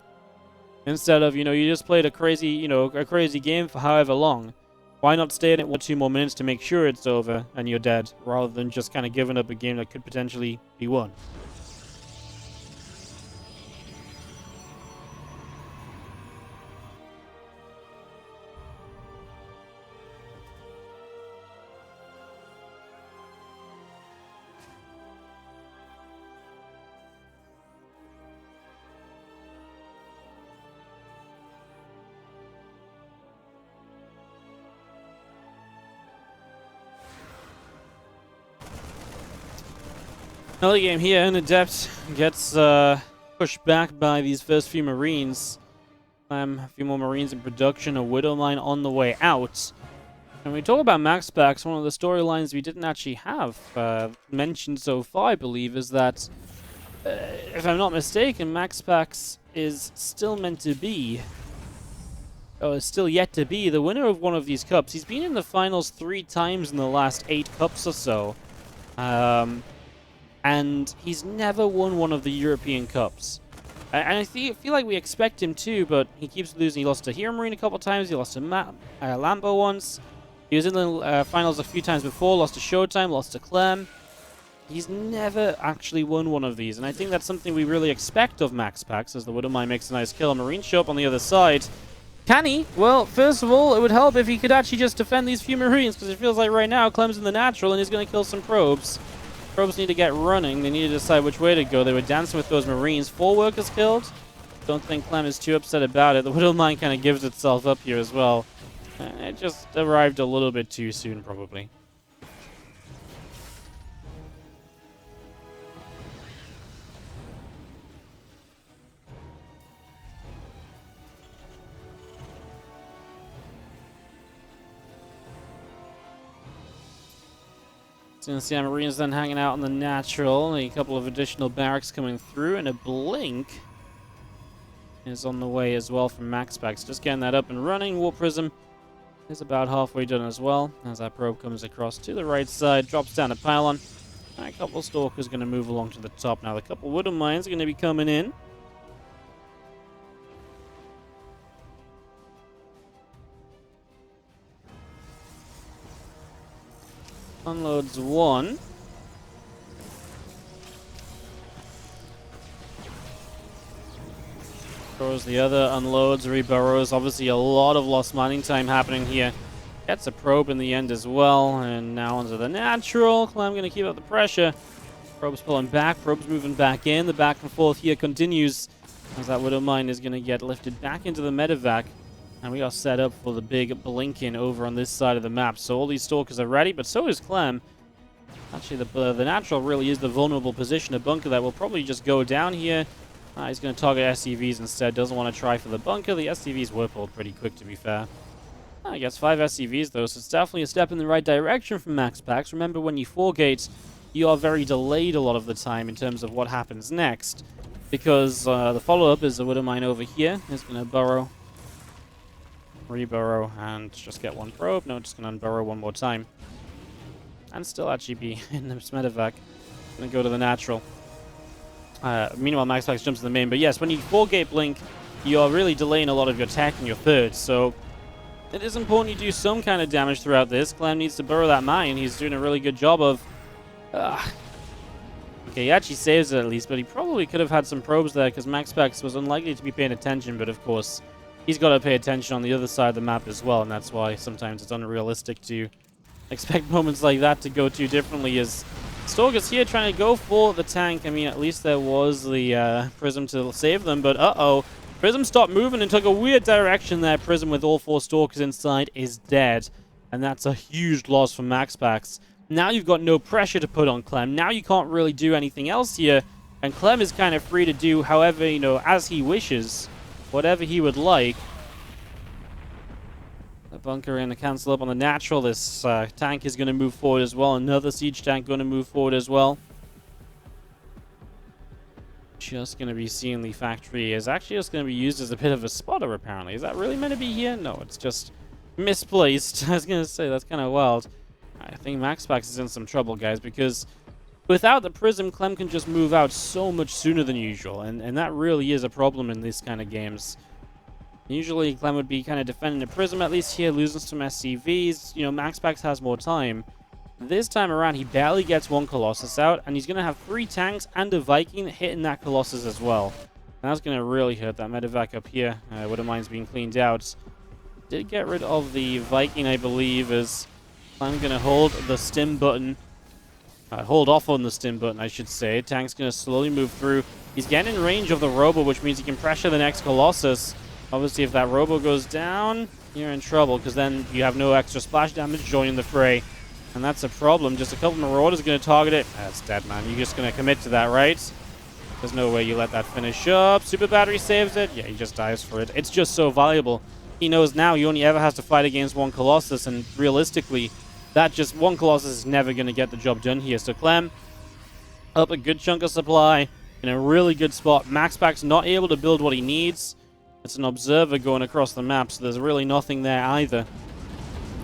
Instead of, you know, you just played a crazy, you know, a crazy game for however long. Why not stay in it 1 or 2 more minutes to make sure it's over and you're dead, rather than just kind of giving up a game that could potentially be won? Another game here, and Adept gets pushed back by these first few Marines. A few more Marines in production, a Widowmine on the way out. And when we talk about MaxPax, one of the storylines we didn't actually have mentioned so far, I believe, is that if I'm not mistaken, MaxPax is still meant to be, or is still yet to be, the winner of one of these cups. He's been in the finals 3 times in the last 8 cups or so. And he's never won one of the European Cups. And I feel like we expect him to, but he keeps losing. He lost to Hero Marine a couple times. He lost to Lambo once. He was in the finals a few times before. Lost to Showtime. Lost to Clem. He's never actually won one of these. And I think that's something we really expect of MaxPax, as the Widowmine makes a nice kill. Marine show up on the other side. Can he? Well, first of all, it would help if he could actually just defend these few Marines, because it feels like right now Clem's in the natural and he's going to kill some probes. Probes need to get running. They need to decide which way to go. They were dancing with those Marines. 4 workers killed. Don't think Clem is too upset about it. The Widowmine kind of gives itself up here as well. It just arrived a little bit too soon, probably. So you can see our Marines then hanging out on the natural. A couple of additional barracks coming through, and a blink is on the way as well from MaxPax. Just getting that up and running. Warp Prism is about halfway done as well, as that probe comes across to the right side, drops down a pylon. A couple of Stalkers going to move along to the top now. A couple of Widowmines are going to be coming in. Unloads 1. Throws the other, unloads, reburrows. Obviously a lot of lost mining time happening here. Gets a probe in the end as well. And now onto the natural. Clem going to keep up the pressure. Probe's pulling back. Probe's moving back in. The back and forth here continues, as that Widowmine is going to get lifted back into the medevac. And we are set up for the big blinking over on this side of the map. So all these Stalkers are ready, but so is Clem. Actually, the natural really is the vulnerable position. A bunker that will probably just go down here. He's going to target SCVs instead. Doesn't want to try for the bunker. The SCVs were pulled pretty quick, to be fair. I guess 5 SCVs, though, so it's definitely a step in the right direction from MaxPax. Remember, when you 4-gate, you are very delayed a lot of the time in terms of what happens next. Because the follow-up is the Widowmine over here. It's going to burrow, reburrow, and just get 1 probe. No, just going to unburrow 1 more time. And still actually be in the medevac. Going to go to the natural. Meanwhile, MaxPax jumps in the main. But yes, when you 4-gate blink, you're really delaying a lot of your tech and your thirds. So it is important you do some kind of damage throughout this. Clem needs to burrow that mine. He's doing a really good job of... Okay, he actually saves it at least, but he probably could have had some probes there because MaxPax was unlikely to be paying attention. But of course, he's got to pay attention on the other side of the map as well. And that's why sometimes it's unrealistic to expect moments like that to go too differently. As Stalkers here trying to go for the tank. I mean, at least there was the Prism to save them, but Prism stopped moving and took a weird direction there. Prism with all 4 Stalkers inside is dead, and that's a huge loss for MaxPax. Now you've got no pressure to put on Clem. Now you can't really do anything else here, and Clem is kind of free to do however, you know, as he wishes, whatever he would like. The bunker in to cancel up on the natural. This tank is going to move forward as well. Another siege tank going to move forward as well. Just going to be seeing the factory is actually just going to be used as a bit of a spotter, apparently. Is that really meant to be here? No, it's just misplaced. I was going to say, that's kind of wild. I think MaxPax is in some trouble, guys, because without the Prism, Clem can just move out so much sooner than usual, and that really is a problem in these kind of games. Usually, Clem would be kind of defending the Prism, at least here, losing some SCVs. You know, MaxPax has more time. This time around, he barely gets 1 Colossus out, and he's going to have 3 tanks and a Viking hitting that Colossus as well. And that's going to really hurt that medevac up here. Widowmine's being cleaned out. Did get rid of the Viking, I believe, as Clem's going to hold the stim button. Hold off on the stim button, I should say. Tank's going to slowly move through. He's getting in range of the Robo, which means he can pressure the next Colossus. Obviously, if that Robo goes down, you're in trouble, because then you have no extra splash damage joining the fray. And that's a problem. Just a couple Marauders going to target it. That's dead, man. You're just going to commit to that, right? There's no way you let that finish up. Super Battery saves it. Yeah, he just dies for it. It's just so valuable. He knows now he only ever has to fight against 1 Colossus, and realistically, that just 1 Colossus is never going to get the job done here. So Clem, up a good chunk of supply. in a really good spot. MaxPax not able to build what he needs. It's an observer going across the map, so there's really nothing there either.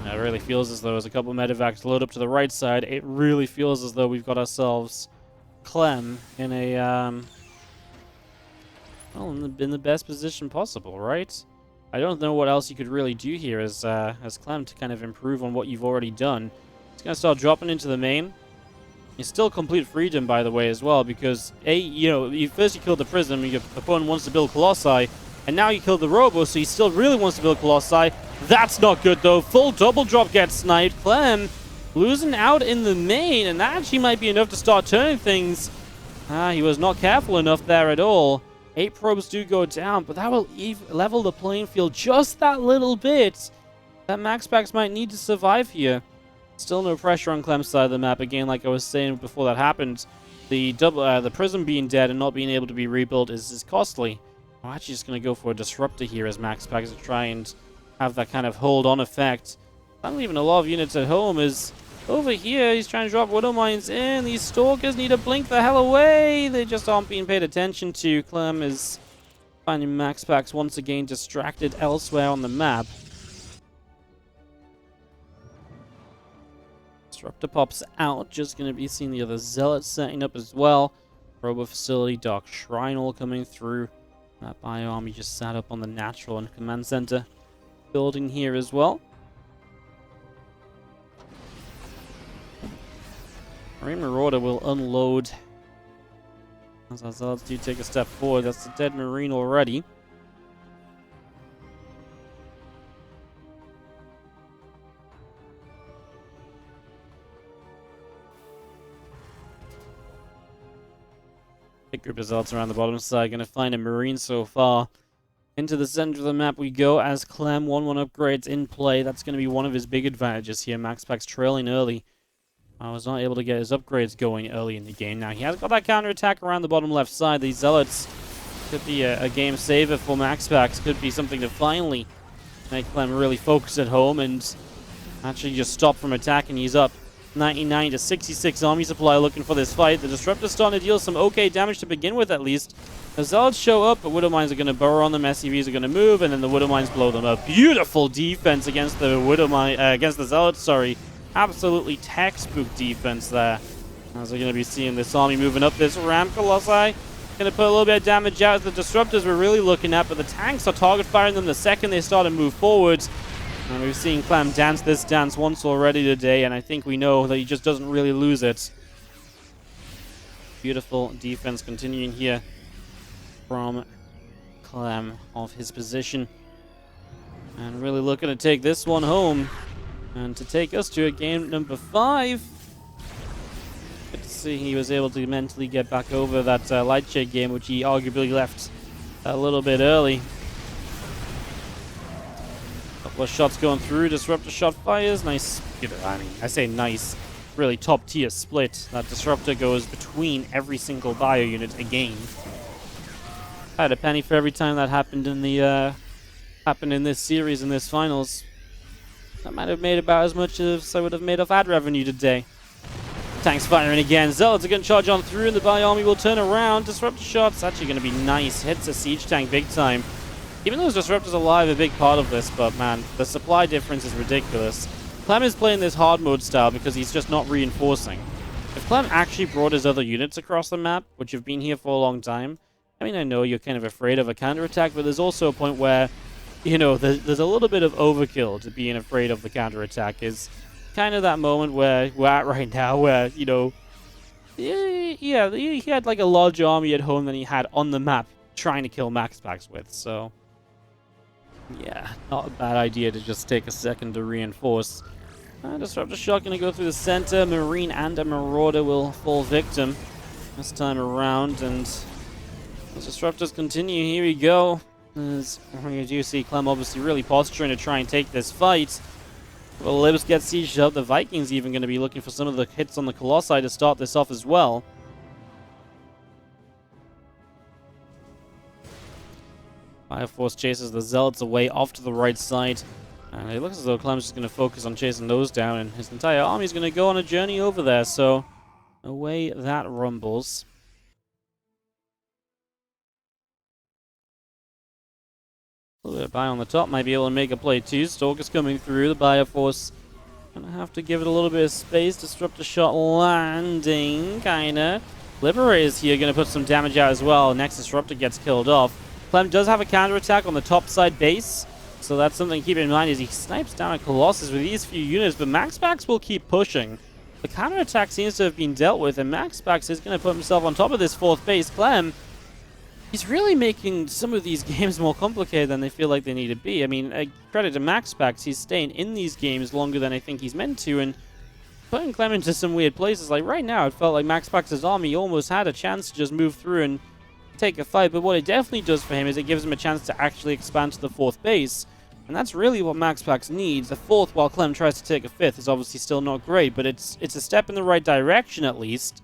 It really feels as though there's a couple of medevacs load up to the right side. It really feels as though we've got ourselves Clem in a, well, in the best position possible, right? I don't know what else you could really do here as Clem to kind of improve on what you've already done. He's going to start dropping into the main. He's still complete freedom, by the way, as well, because, first you killed the Prism, your opponent wants to build Colossi, and now you killed the Robo, so he still really wants to build Colossi. That's not good, though. Full double drop gets sniped. Clem losing out in the main, and that actually might be enough to start turning things. He was not careful enough there at all. 8 probes do go down, but that will level the playing field just that little bit. That MaxPax might need to survive here. Still no pressure on Clem's side of the map. Again, like I was saying before that happened, the Prism being dead and not being able to be rebuilt is costly. I'm actually just going to go for a Disruptor here as MaxPax to try and have that kind of hold-on effect. I'm leaving a lot of units at home. Is over here, he's trying to drop Widow Mines in. These Stalkers need to blink the hell away. They just aren't being paid attention to. Clem is finding MaxPax once again distracted elsewhere on the map. Disruptor pops out. Just going to be seeing the other Zealots setting up as well. Robo Facility, Dark Shrine all coming through. That Bio Army just sat up on the Natural and Command Center building here as well. Marine Marauder will unload as our Zealots do take a step forward. That's the dead Marine already. Big group of Zealots around the bottom side. Going to find a Marine so far. Into the center of the map we go as Clem 1-1 upgrades in play. That's going to be one of his big advantages here. MaxPax trailing early. I was not able to get his upgrades going early in the game. Now he has got that counterattack around the bottom left side. These Zealots could be a game saver for MaxPax. Could be something to finally make Clem really focus at home and actually just stop from attacking. He's up 99 to 66 army supply looking for this fight. The Disruptor's starting to deal some okay damage to begin with, at least. The Zealots show up, but Widow Mines are going to burrow on them. SCVs are going to move, and then the Widow Mines blow them up. Beautiful defense against the against the Zealots. Sorry, absolutely textbook defense there. As we're going to be seeing this army moving up this ramp, Colossi going to put a little bit of damage out as the Disruptors we're really looking at, but the tanks are target firing them the second they start to move forward. And we've seen Clem dance this dance once already today, and I think we know that he just doesn't really lose it. Beautiful defense continuing here from Clem off his position. And really looking to take this one home and to take us to a game number 5. Good to see he was able to mentally get back over that light shade game, which he arguably left a little bit early. Couple of shots going through. Disruptor shot fires. Nice. I mean, I say nice. Really top tier split. That Disruptor goes between every single bio unit again. I had a penny for every time that happened in the in this series, in this finals. That might have made about as much as I would have made off ad revenue today. Tanks firing again. Zealots are going to charge on through, and the bio army will turn around. Disruptor shots actually going to be nice. Hits a siege tank big time. Even though Disruptor's alive, a big part of this, but man, the supply difference is ridiculous. Clem is playing this hard mode style because he's just not reinforcing. If Clem actually brought his other units across the map, which have been here for a long time, I mean, I know you're kind of afraid of a counterattack, but there's also a point where, you know, there's a little bit of overkill to being afraid of the counterattack. Is kind of that moment where we're at right now, where, you know, yeah, he had like a large army at home than he had on the map trying to kill MaxPax with, so yeah, not a bad idea to just take a second to reinforce. Disruptor shot going to go through the center. Marine and a Marauder will fall victim this time around, and as Disruptors continue, here we go. As we do see Clem obviously really posturing to try and take this fight. The Libs get sieged up. The Vikings even going to be looking for some of the hits on the Colossi to start this off as well. Fire Force chases the Zealots away off to the right side. And it looks as though Clem's just going to focus on chasing those down, and his entire army is going to go on a journey over there. So away that rumbles. A little bit of buy on the top, might be able to make a play too. Stalker's coming through, the Bio Force gonna have to give it a little bit of space. Disruptor shot landing, kinda. Liberator's here, gonna put some damage out as well. Next Disruptor gets killed off. Clem does have a counterattack on the top side base, so that's something to keep in mind as he snipes down a Colossus with these few units, but MaxPax will keep pushing. The counterattack seems to have been dealt with, and MaxPax is gonna put himself on top of this fourth base. Clem, he's really making some of these games more complicated than they feel like they need to be. I mean, credit to MaxPax, he's staying in these games longer than I think he's meant to, and putting Clem into some weird places. Like right now, it felt like MaxPax's army almost had a chance to just move through and take a fight, but what it definitely does for him is it gives him a chance to actually expand to the fourth base, and that's really what MaxPax needs. A fourth while Clem tries to take a fifth is obviously still not great, but it's a step in the right direction at least.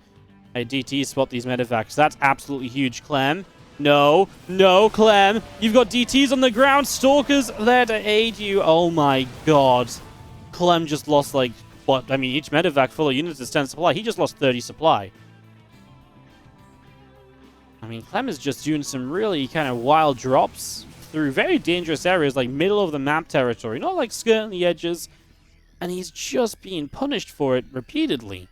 Hey, DT, spot these medevacs. That's absolutely huge, Clem. No, no, Clem. You've got DTs on the ground. Stalkers there to aid you. Oh my god. Clem just lost, like, what? I mean, each medevac full of units is 10 supply. He just lost 30 supply. I mean, Clem is just doing some really kind of wild drops through very dangerous areas, like middle of the map territory. Not like skirting the edges. And he's just being punished for it repeatedly.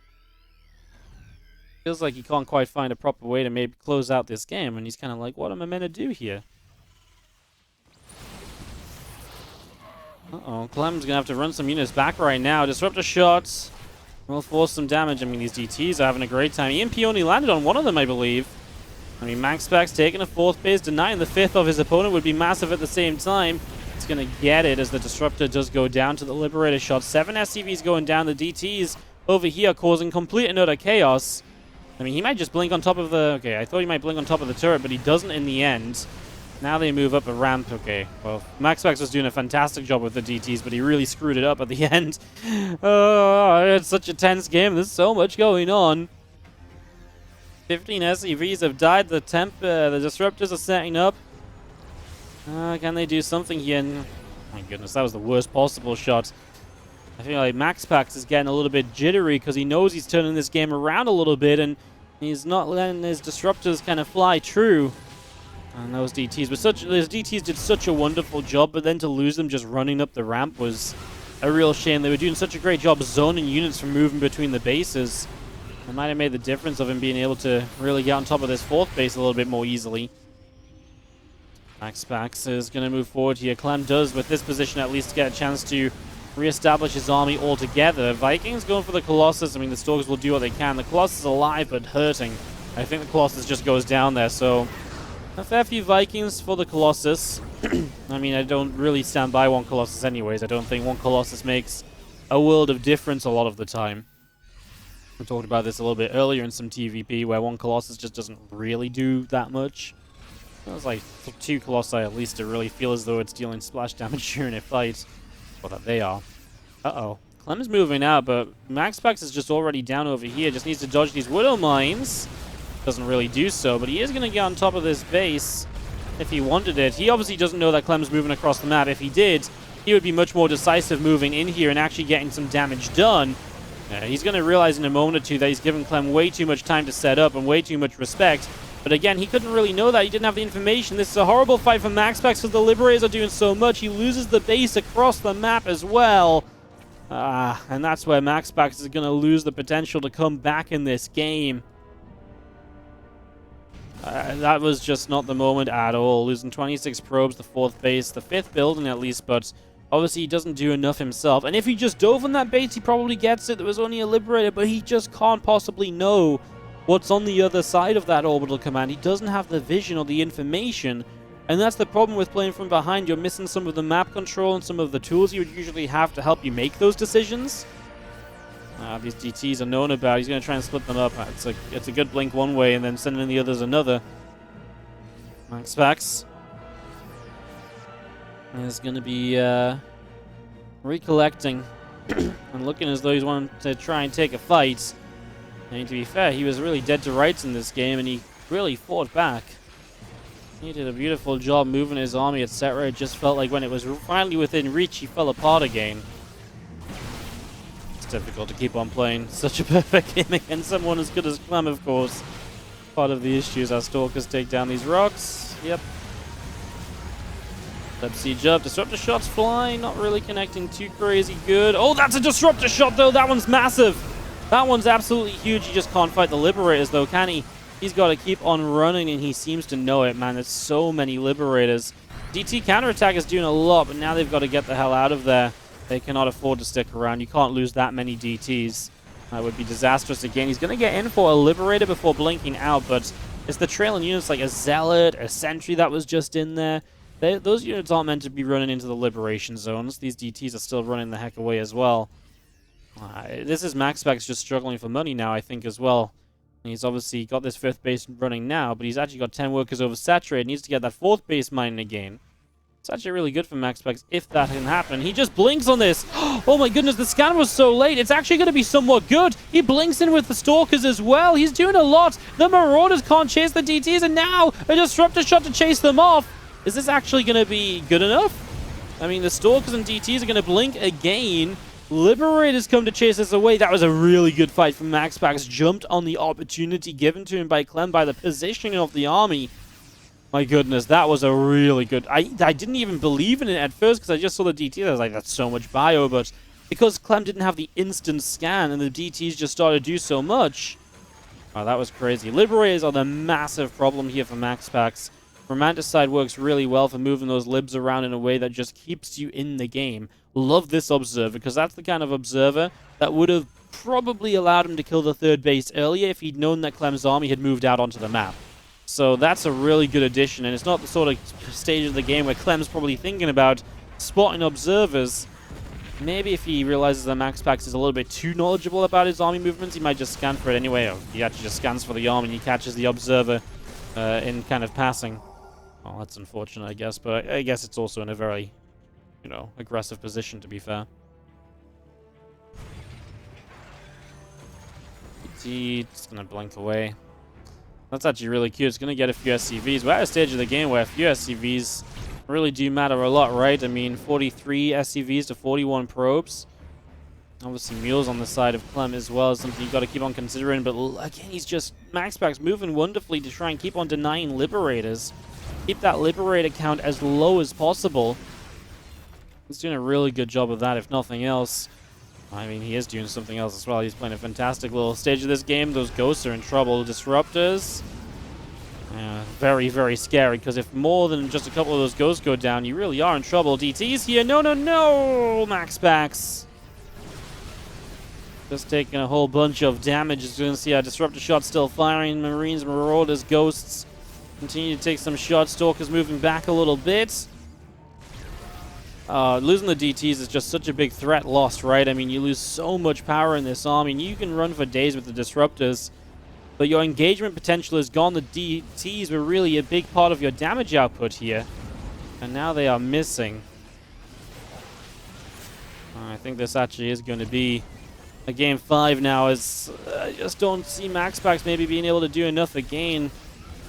Feels like he can't quite find a proper way to maybe close out this game, and he's kind of like, what am I meant to do here? Uh-oh, Clem's gonna have to run some units back right now. Disruptor shots will force some damage. I mean, these DTs are having a great time. EMP only landed on one of them, I believe. I mean, MaxPax taking a fourth base, denying the fifth of his opponent would be massive at the same time. He's gonna get it as the Disruptor does go down to the Liberator shot. 7 SCVs going down. The DTs over here causing complete and utter chaos. I mean, he might just blink on top of the... Okay, I thought he might blink on top of the turret, but he doesn't in the end. Now they move up a ramp. Okay, well, MaxPax was doing a fantastic job with the DTs, but he really screwed it up at the end. Oh, it's such a tense game. There's so much going on. 15 SCVs have died. The Disruptors are setting up. Can they do something here? My goodness, that was the worst possible shot. I feel like MaxPax is getting a little bit jittery because he knows he's turning this game around a little bit, and he's not letting his Disruptors kind of fly true. And those DTs did such a wonderful job, but then to lose them just running up the ramp was a real shame. They were doing such a great job zoning units from moving between the bases. It might have made the difference of him being able to really get on top of this fourth base a little bit more easily. MaxPax is going to move forward here. Clem does, with this position, at least get a chance to reestablish his army altogether. Vikings going for the Colossus. I mean, the Stalkers will do what they can. The Colossus is alive, but hurting. I think the Colossus just goes down there, so a fair few Vikings for the Colossus. I mean, I don't really stand by one Colossus anyways. I don't think one Colossus makes a world of difference a lot of the time. We talked about this a little bit earlier in some TvP, where one Colossus just doesn't really do that much. It's like 2 Colossi at least to really feel as though it's dealing splash damage during a fight. Well, that they are. Uh-oh. Clem's moving out, but MaxPax is just already down over here. Just needs to dodge these Widow Mines. Doesn't really do so, but he is going to get on top of this base if he wanted it. He obviously doesn't know that Clem's moving across the map. If he did, he would be much more decisive moving in here and actually getting some damage done. He's going to realize in a moment or two that he's given Clem way too much time to set up and way too much respect. But again, he couldn't really know that. He didn't have the information. This is a horrible fight for MaxPax because the Liberators are doing so much. He loses the base across the map as well. And that's where MaxPax is going to lose the potential to come back in this game. That was just not the moment at all. Losing 26 probes, the 4th base, the 5th building at least, but obviously he doesn't do enough himself. And if he just dove on that base, he probably gets it. There was only a Liberator, but he just can't possibly know what's on the other side of that orbital command. He doesn't have the vision or the information, and that's the problem with playing from behind. You're missing some of the map control and some of the tools you would usually have to help you make those decisions. These DTs are known about. He's going to try and split them up. It's a good blink one way and then send in the others another. MaxPax is going to be recollecting and looking as though he's wanting to try and take a fight. And to be fair, he was really dead to rights in this game, and he really fought back. He did a beautiful job moving his army, etc. It just felt like when it was finally within reach, he fell apart again. It's difficult to keep on playing such a perfect game against someone as good as Clem, of course. Part of the issue is our Stalkers take down these rocks. Yep. Let's siege up. Disruptor shots fly. Not really connecting too crazy good. Oh, that's a disruptor shot, though. That one's massive. That one's absolutely huge. He just can't fight the Liberators, though, can he? He's got to keep on running, and he seems to know it, man. There's so many Liberators. DT counterattack is doing a lot, but now they've got to get the hell out of there. They cannot afford to stick around. You can't lose that many DTs. That would be disastrous again. He's going to get in for a Liberator before blinking out, but it's the trailing units like a Zealot, a Sentry that was just in there. Those units aren't meant to be running into the Liberation zones. These DTs are still running the heck away as well. This is MaxPax just struggling for money now, I think, as well. And he's obviously got this 5th base running now, but he's actually got 10 workers oversaturated. Needs to get that 4th base mining again. It's actually really good for MaxPax if that can happen. He just blinks on this. Oh my goodness, the scan was so late. It's actually going to be somewhat good. He blinks in with the Stalkers as well. He's doing a lot. The Marauders can't chase the DTs, and now a Disruptor shot to chase them off. Is this actually going to be good enough? I mean, the Stalkers and DTs are going to blink again. Liberators come to chase us away. That was a really good fight from MaxPax. Jumped on the opportunity given to him by Clem, by the positioning of the army. My goodness, that was a really good... I didn't even believe in it at first because I just saw the DT. I was like, that's so much bio, but because Clem didn't have the instant scan and the DTs just started to do so much... Oh, that was crazy. Liberators are the massive problem here for MaxPax. Romanticide works really well for moving those libs around in a way that just keeps you in the game. Love this Observer, because that's the kind of Observer that would have probably allowed him to kill the 3rd base earlier if he'd known that Clem's army had moved out onto the map. So that's a really good addition, and it's not the sort of stage of the game where Clem's probably thinking about spotting Observers. Maybe if he realizes that MaxPax is a little bit too knowledgeable about his army movements, he might just scan for it anyway. Or he actually just scans for the army and he catches the Observer in kind of passing. Well, that's unfortunate, I guess, but I guess it's also in a very, you know, aggressive position, to be fair. It's gonna blink away. That's actually really cute. It's gonna get a few SCVs. We're at a stage of the game where a few SCVs really do matter a lot, right? I mean, 43 SCVs to 41 probes. Obviously, Mules on the side of Clem as well is something you've got to keep on considering, but again, he's just... MaxPax moving wonderfully to try and keep on denying Liberators. Keep that Liberator count as low as possible. He's doing a really good job of that, if nothing else. I mean, he is doing something else as well. He's playing a fantastic little stage of this game. Those Ghosts are in trouble. Disruptors. Very, very scary, because if more than just a couple of those Ghosts go down, you really are in trouble. DT's here. No, no, no! MaxPax. Just taking a whole bunch of damage. As you can see, our Disruptor shot still firing. Marines, Marauders, Ghosts continue to take some shots. Stalkers moving back a little bit. Losing the DTs is just such a big threat loss, right? I mean, you lose so much power in this army, and you can run for days with the Disruptors, but your engagement potential is gone. The DTs were really a big part of your damage output here, and now they are missing. I think this actually is going to be a game 5 now, as I just don't see MaxPax maybe being able to do enough again.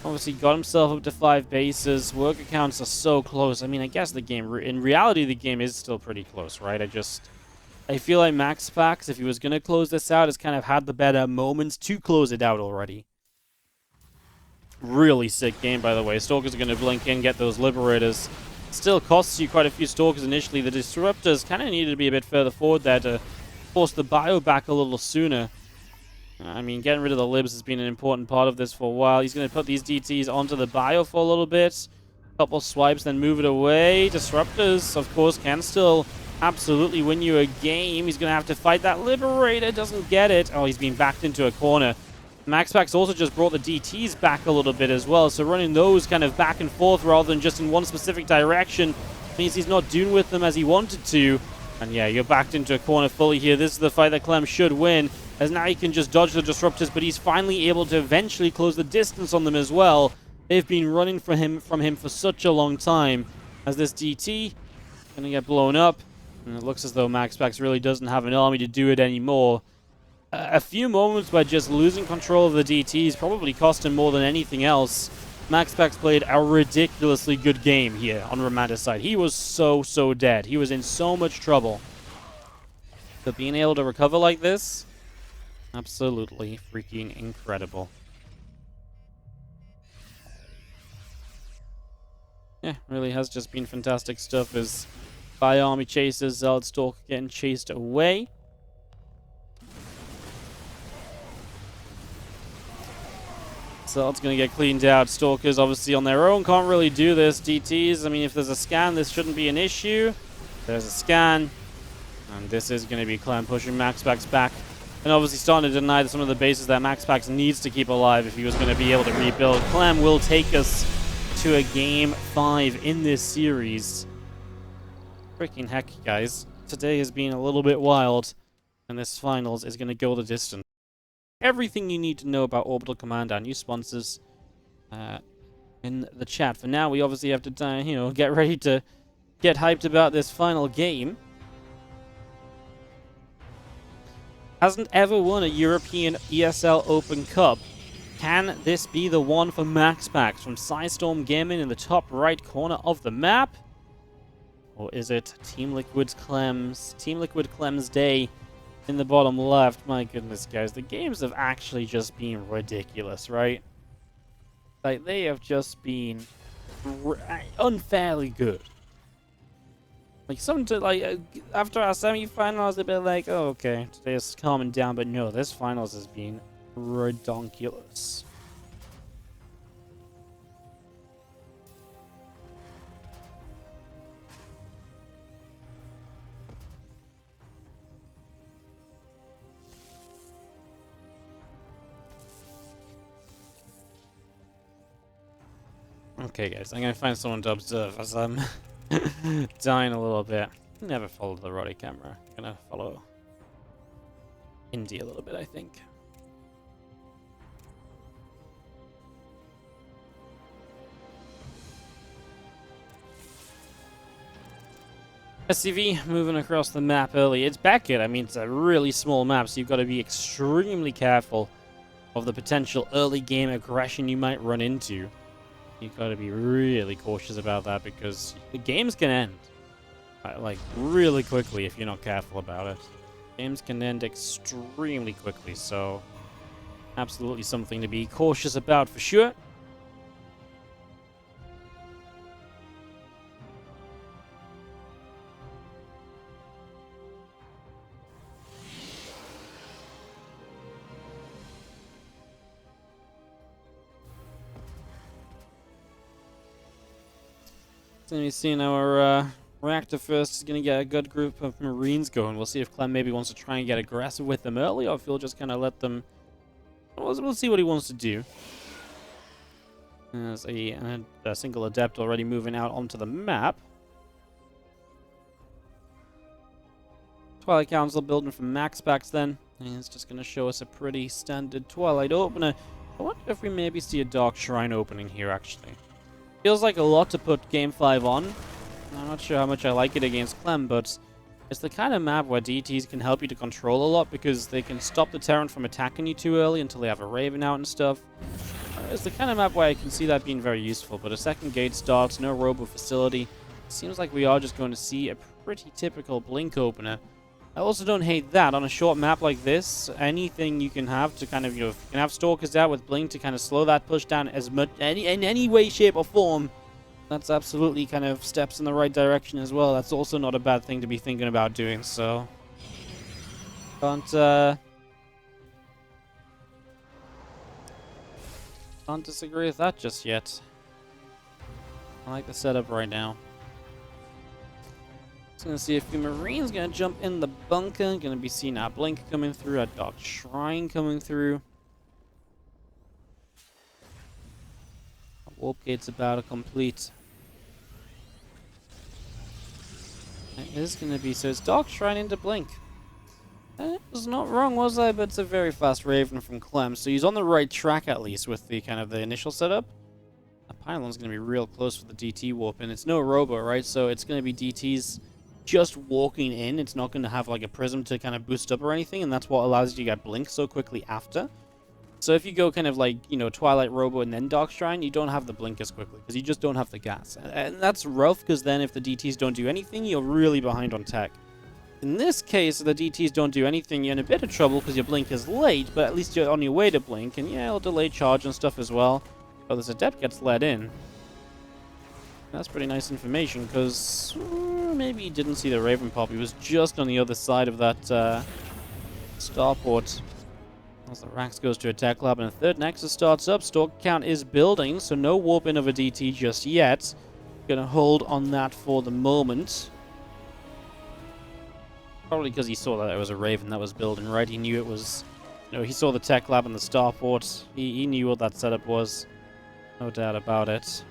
Obviously got himself up to 5 bases. Worker counts are so close. I mean, I guess the game, in reality, the game is still pretty close, right? I feel like MaxPax, if he was going to close this out, has kind of had the better moments to close it out already. Really sick game, by the way. Stalkers are going to blink in, get those Liberators. Still costs you quite a few Stalkers initially. The Disruptors kind of needed to be a bit further forward there to force the bio back a little sooner. I mean, getting rid of the libs has been an important part of this for a while. He's going to put these DTs onto the bio for a little bit. Couple swipes, then move it away. Disruptors, of course, can still absolutely win you a game. He's going to have to fight that Liberator. Doesn't get it. Oh, he's being backed into a corner. MaxPax also just brought the DTs back a little bit as well. So running those kind of back and forth rather than just in one specific direction means he's not doing with them as he wanted to. And yeah, you're backed into a corner fully here. This is the fight that Clem should win, as now he can just dodge the Disruptors, but he's finally able to eventually close the distance on them as well. They've been running from him for such a long time, as this DT gonna get blown up, and it looks as though MaxPax really doesn't have an army to do it anymore. A few moments where just losing control of the DTs probably cost him more than anything else. MaxPax played a ridiculously good game here on Romanticide. He was so dead. He was in so much trouble. But being able to recover like this, absolutely freaking incredible. Yeah, really has just been fantastic stuff as by army chases, Zealot Stalker getting chased away. Zealot's going to get cleaned out. Stalkers obviously on their own can't really do this. DTs, I mean, if there's a scan, this shouldn't be an issue. There's a scan. And this is going to be Clem pushing MaxPax back. And obviously starting to deny some of the bases that MaxPax needs to keep alive if he was going to be able to rebuild. Clem will take us to a Game 5 in this series. Freaking heck, guys. Today has been a little bit wild. And this finals is going to go the distance. Everything you need to know about Orbital Command, our new sponsors, in the chat. For now, we obviously have to, get ready to get hyped about this final game. Hasn't ever won a European ESL Open Cup. Can this be the one for MaxPax from Psystorm Gaming in the top right corner of the map? Or is it Team Liquid's Clem's day in the bottom left? My goodness, guys, the games have actually just been ridiculous, right? Like, they have just been unfairly good. Like, after our semi-finals, they've been like, oh, okay, today is calming down, but no, this finals has been redonkulous. Okay, guys, I'm gonna find someone to observe as I'm dying a little bit. Never followed the Roddy camera. Gonna follow Indy a little bit, I think. SCV moving across the map early. It's Beckett. I mean, it's a really small map, so you've got to be extremely careful of the potential early game aggression you might run into. You've got to be really cautious about that because the games can end like really quickly if you're not careful about it. Games can end extremely quickly, so absolutely something to be cautious about for sure. So we've seen our reactor first is going to get a good group of Marines going. We'll see if Clem maybe wants to try and get aggressive with them early, or if he'll just kind of let them... We'll see what he wants to do. There's a single Adept already moving out onto the map. Twilight Council building from MaxPax then. And it's just going to show us a pretty standard Twilight opener. I wonder if we maybe see a Dark Shrine opening here, actually. Feels like a lot to put Game 5 on. I'm not sure how much I like it against Clem, but it's the kind of map where DTs can help you to control a lot because they can stop the Terran from attacking you too early until they have a Raven out and stuff. It's the kind of map where I can see that being very useful, but a second gate starts, no robo facility. Seems like we are just going to see a pretty typical Blink opener. I also don't hate that. On a short map like this, anything you can have to kind of, if you can have Stalkers out with Blink to kind of slow that push down as much, in any way, shape, or form, that's absolutely kind of steps in the right direction as well. That's also not a bad thing to be thinking about doing, so... Can't disagree with that just yet. I like the setup right now. Just gonna see if the Marine's gonna jump in the bunker. Gonna be seeing our Blink coming through, our Dark Shrine coming through. Our Warp Gate's about to complete. It is gonna be, so it's Dark Shrine into Blink. I was not wrong, was I? But it's a very fast Raven from Clem, so he's on the right track at least with the kind of the initial setup. The pylon's gonna be real close for the DT warp, and it's no robo, right? So it's gonna be DTs just walking in. It's not gonna have like a prism to kind of boost up or anything, and that's what allows you to get Blink so quickly after. So if you go kind of like, Twilight Robo and then Dark Shrine, you don't have the Blink as quickly because you just don't have the gas. And that's rough because then if the DTs don't do anything, you're really behind on tech. In this case, if the DTs don't do anything, you're in a bit of trouble because your Blink is late, but at least you're on your way to Blink, and yeah, it'll delay charge and stuff as well. Oh, this Adept gets let in. That's pretty nice information, because maybe he didn't see the Raven pop. He was just on the other side of that starport. As the Rax goes to attack lab, and a third Nexus starts up. Stalker count is building, so no warp in of a DT just yet. Gonna hold on that for the moment. Probably because he saw that it was a Raven that was building, right? He knew it was... You know, he saw the tech lab and the starport. He knew what that setup was. No doubt about it.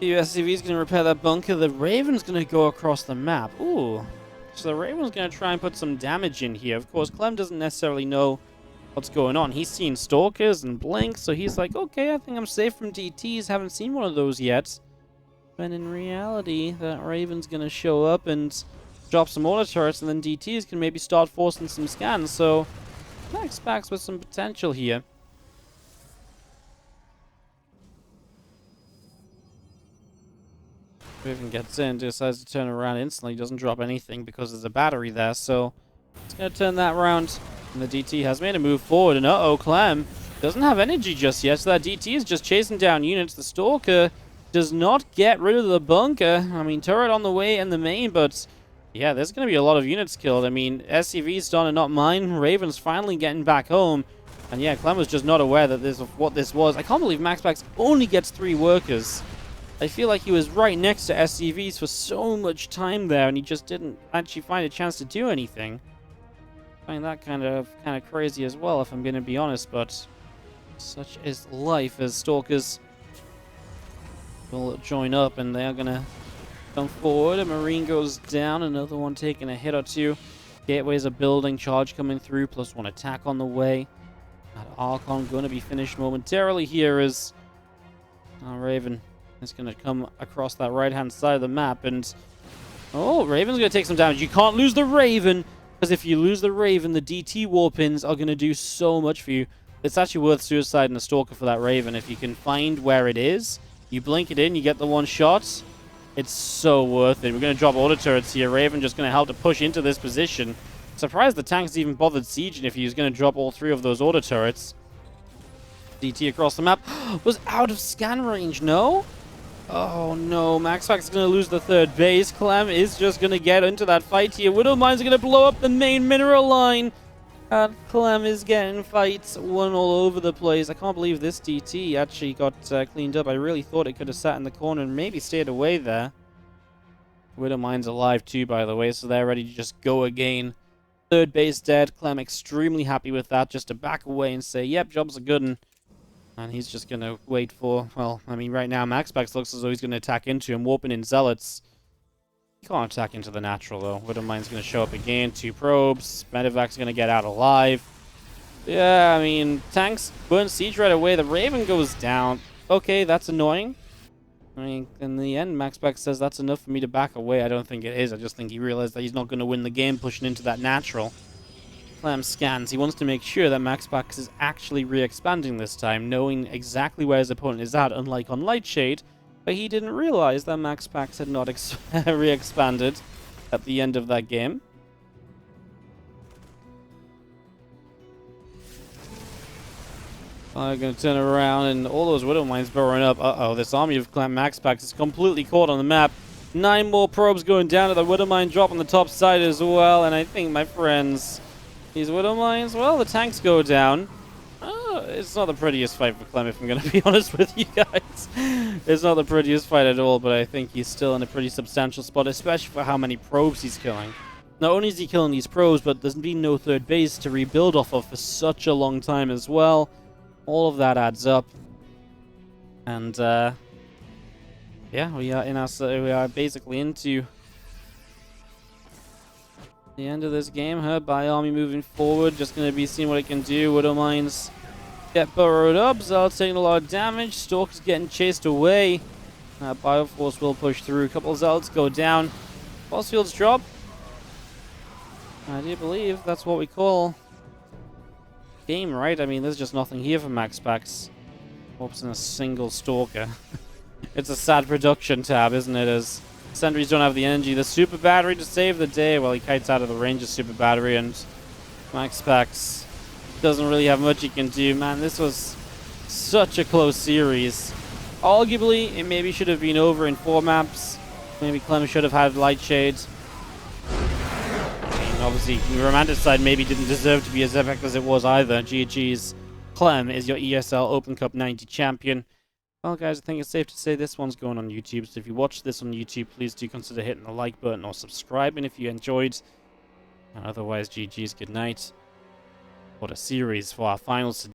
The SCV is going to repair that bunker. The Raven's going to go across the map. Ooh. So the Raven's going to try and put some damage in here. Of course, Clem doesn't necessarily know what's going on. He's seen Stalkers and Blinks, so he's like, okay, I think I'm safe from DTs. Haven't seen one of those yet. But in reality, that Raven's going to show up and drop some auto turrets, and then DTs can maybe start forcing some scans. So MaxPax with some potential here. Raven gets in, decides to turn around instantly, doesn't drop anything because there's a battery there, so it's going to turn that round. And the DT has made a move forward, and uh-oh, Clem doesn't have energy just yet, so that DT is just chasing down units. The Stalker does not get rid of the bunker. I mean, turret on the way in the main, but yeah, there's going to be a lot of units killed. I mean, SCV's starting to not mind. Raven's finally getting back home. And yeah, Clem was just not aware that what this was. I can't believe MaxPax only gets 3 workers. I feel like he was right next to SCVs for so much time there, and he just didn't actually find a chance to do anything. I find that kind of crazy as well, if I'm going to be honest, but such is life, as Stalkers will join up, and they're going to come forward. A Marine goes down, another one taking a hit or two. Gateways are building, charge coming through, plus 1 attack on the way. That Archon going to be finished momentarily here as Raven is going to come across that right-hand side of the map, and oh, Raven's going to take some damage. You can't lose the Raven, because if you lose the Raven, the DT warpins are going to do so much for you. It's actually worth suiciding a Stalker for that Raven. If you can find where it is, you blink it in, you get the 1 shot. It's so worth it. We're going to drop auto turrets here. Raven just going to help to push into this position. Surprised the tanks even bothered sieging if he was going to drop all 3 of those auto turrets. DT across the map was out of scan range, no? Oh no, MaxPax is going to lose the 3rd base. Clem is just going to get into that fight here. Widow Mines are going to blow up the main mineral line. And Clem is getting fights one all over the place. I can't believe this DT actually got cleaned up. I really thought it could have sat in the corner and maybe stayed away there. Widow Mines alive too, by the way, so they're ready to just go again. 3rd base dead. Clem extremely happy with that, just to back away and say, yep, job's a good one. And he's just going to wait for, well, I mean, right now, MaxPax looks as though he's going to attack into him, warping in Zealots. He can't attack into the natural, though. Widow Mine's going to show up again. 2 probes. Medevac's going to get out alive. Yeah, I mean, tanks burn siege right away. The Raven goes down. Okay, that's annoying. I mean, in the end, MaxPax says that's enough for me to back away. I don't think it is. I just think he realized that he's not going to win the game pushing into that natural. Clem scans. He wants to make sure that MaxPax is actually re-expanding this time, knowing exactly where his opponent is at, unlike on Lightshade, but he didn't realize that MaxPax had not re-expanded at the end of that game. I'm going to turn around, and all those Widow Mines burrowing up. Uh-oh, this army of Clem MaxPax is completely caught on the map. 9 more probes going down to the Widow Mine drop on the top side as well, and I think, my friends, these Widow Mines, well, the tanks go down. It's not the prettiest fight for Clem, if I'm going to be honest with you guys. It's not the prettiest fight at all, but I think he's still in a pretty substantial spot, especially for how many probes he's killing. Not only is he killing these probes, but there's been no 3rd base to rebuild off of for such a long time as well. All of that adds up. And, yeah, we are basically into the end of this game. Her Bi Army moving forward, just going to be seeing what it can do. Widow Mines get burrowed up. Zealot's taking a lot of damage. Stalker's getting chased away. Bioforce will push through. A couple of Zealots go down. Force fields drop. I do believe that's what we call game, right? I mean, there's just nothing here for MaxPax. Warps in a single Stalker. It's a sad production tab, isn't it? As Sentries don't have the energy. The super battery to save the day. Well, he kites out of the range of super battery, and MaxPax doesn't really have much he can do. Man, this was such a close series. Arguably, it maybe should have been over in 4 maps. Maybe Clem should have had Light Shade. I mean, obviously, the Romantic side maybe didn't deserve to be as epic as it was either. GG's. Clem is your ESL Open Cup 90 champion. Well, guys, I think it's safe to say this one's going on YouTube. So if you watch this on YouTube, please do consider hitting the like button or subscribing if you enjoyed. And otherwise, GG's. Good night. What a series for our finals today.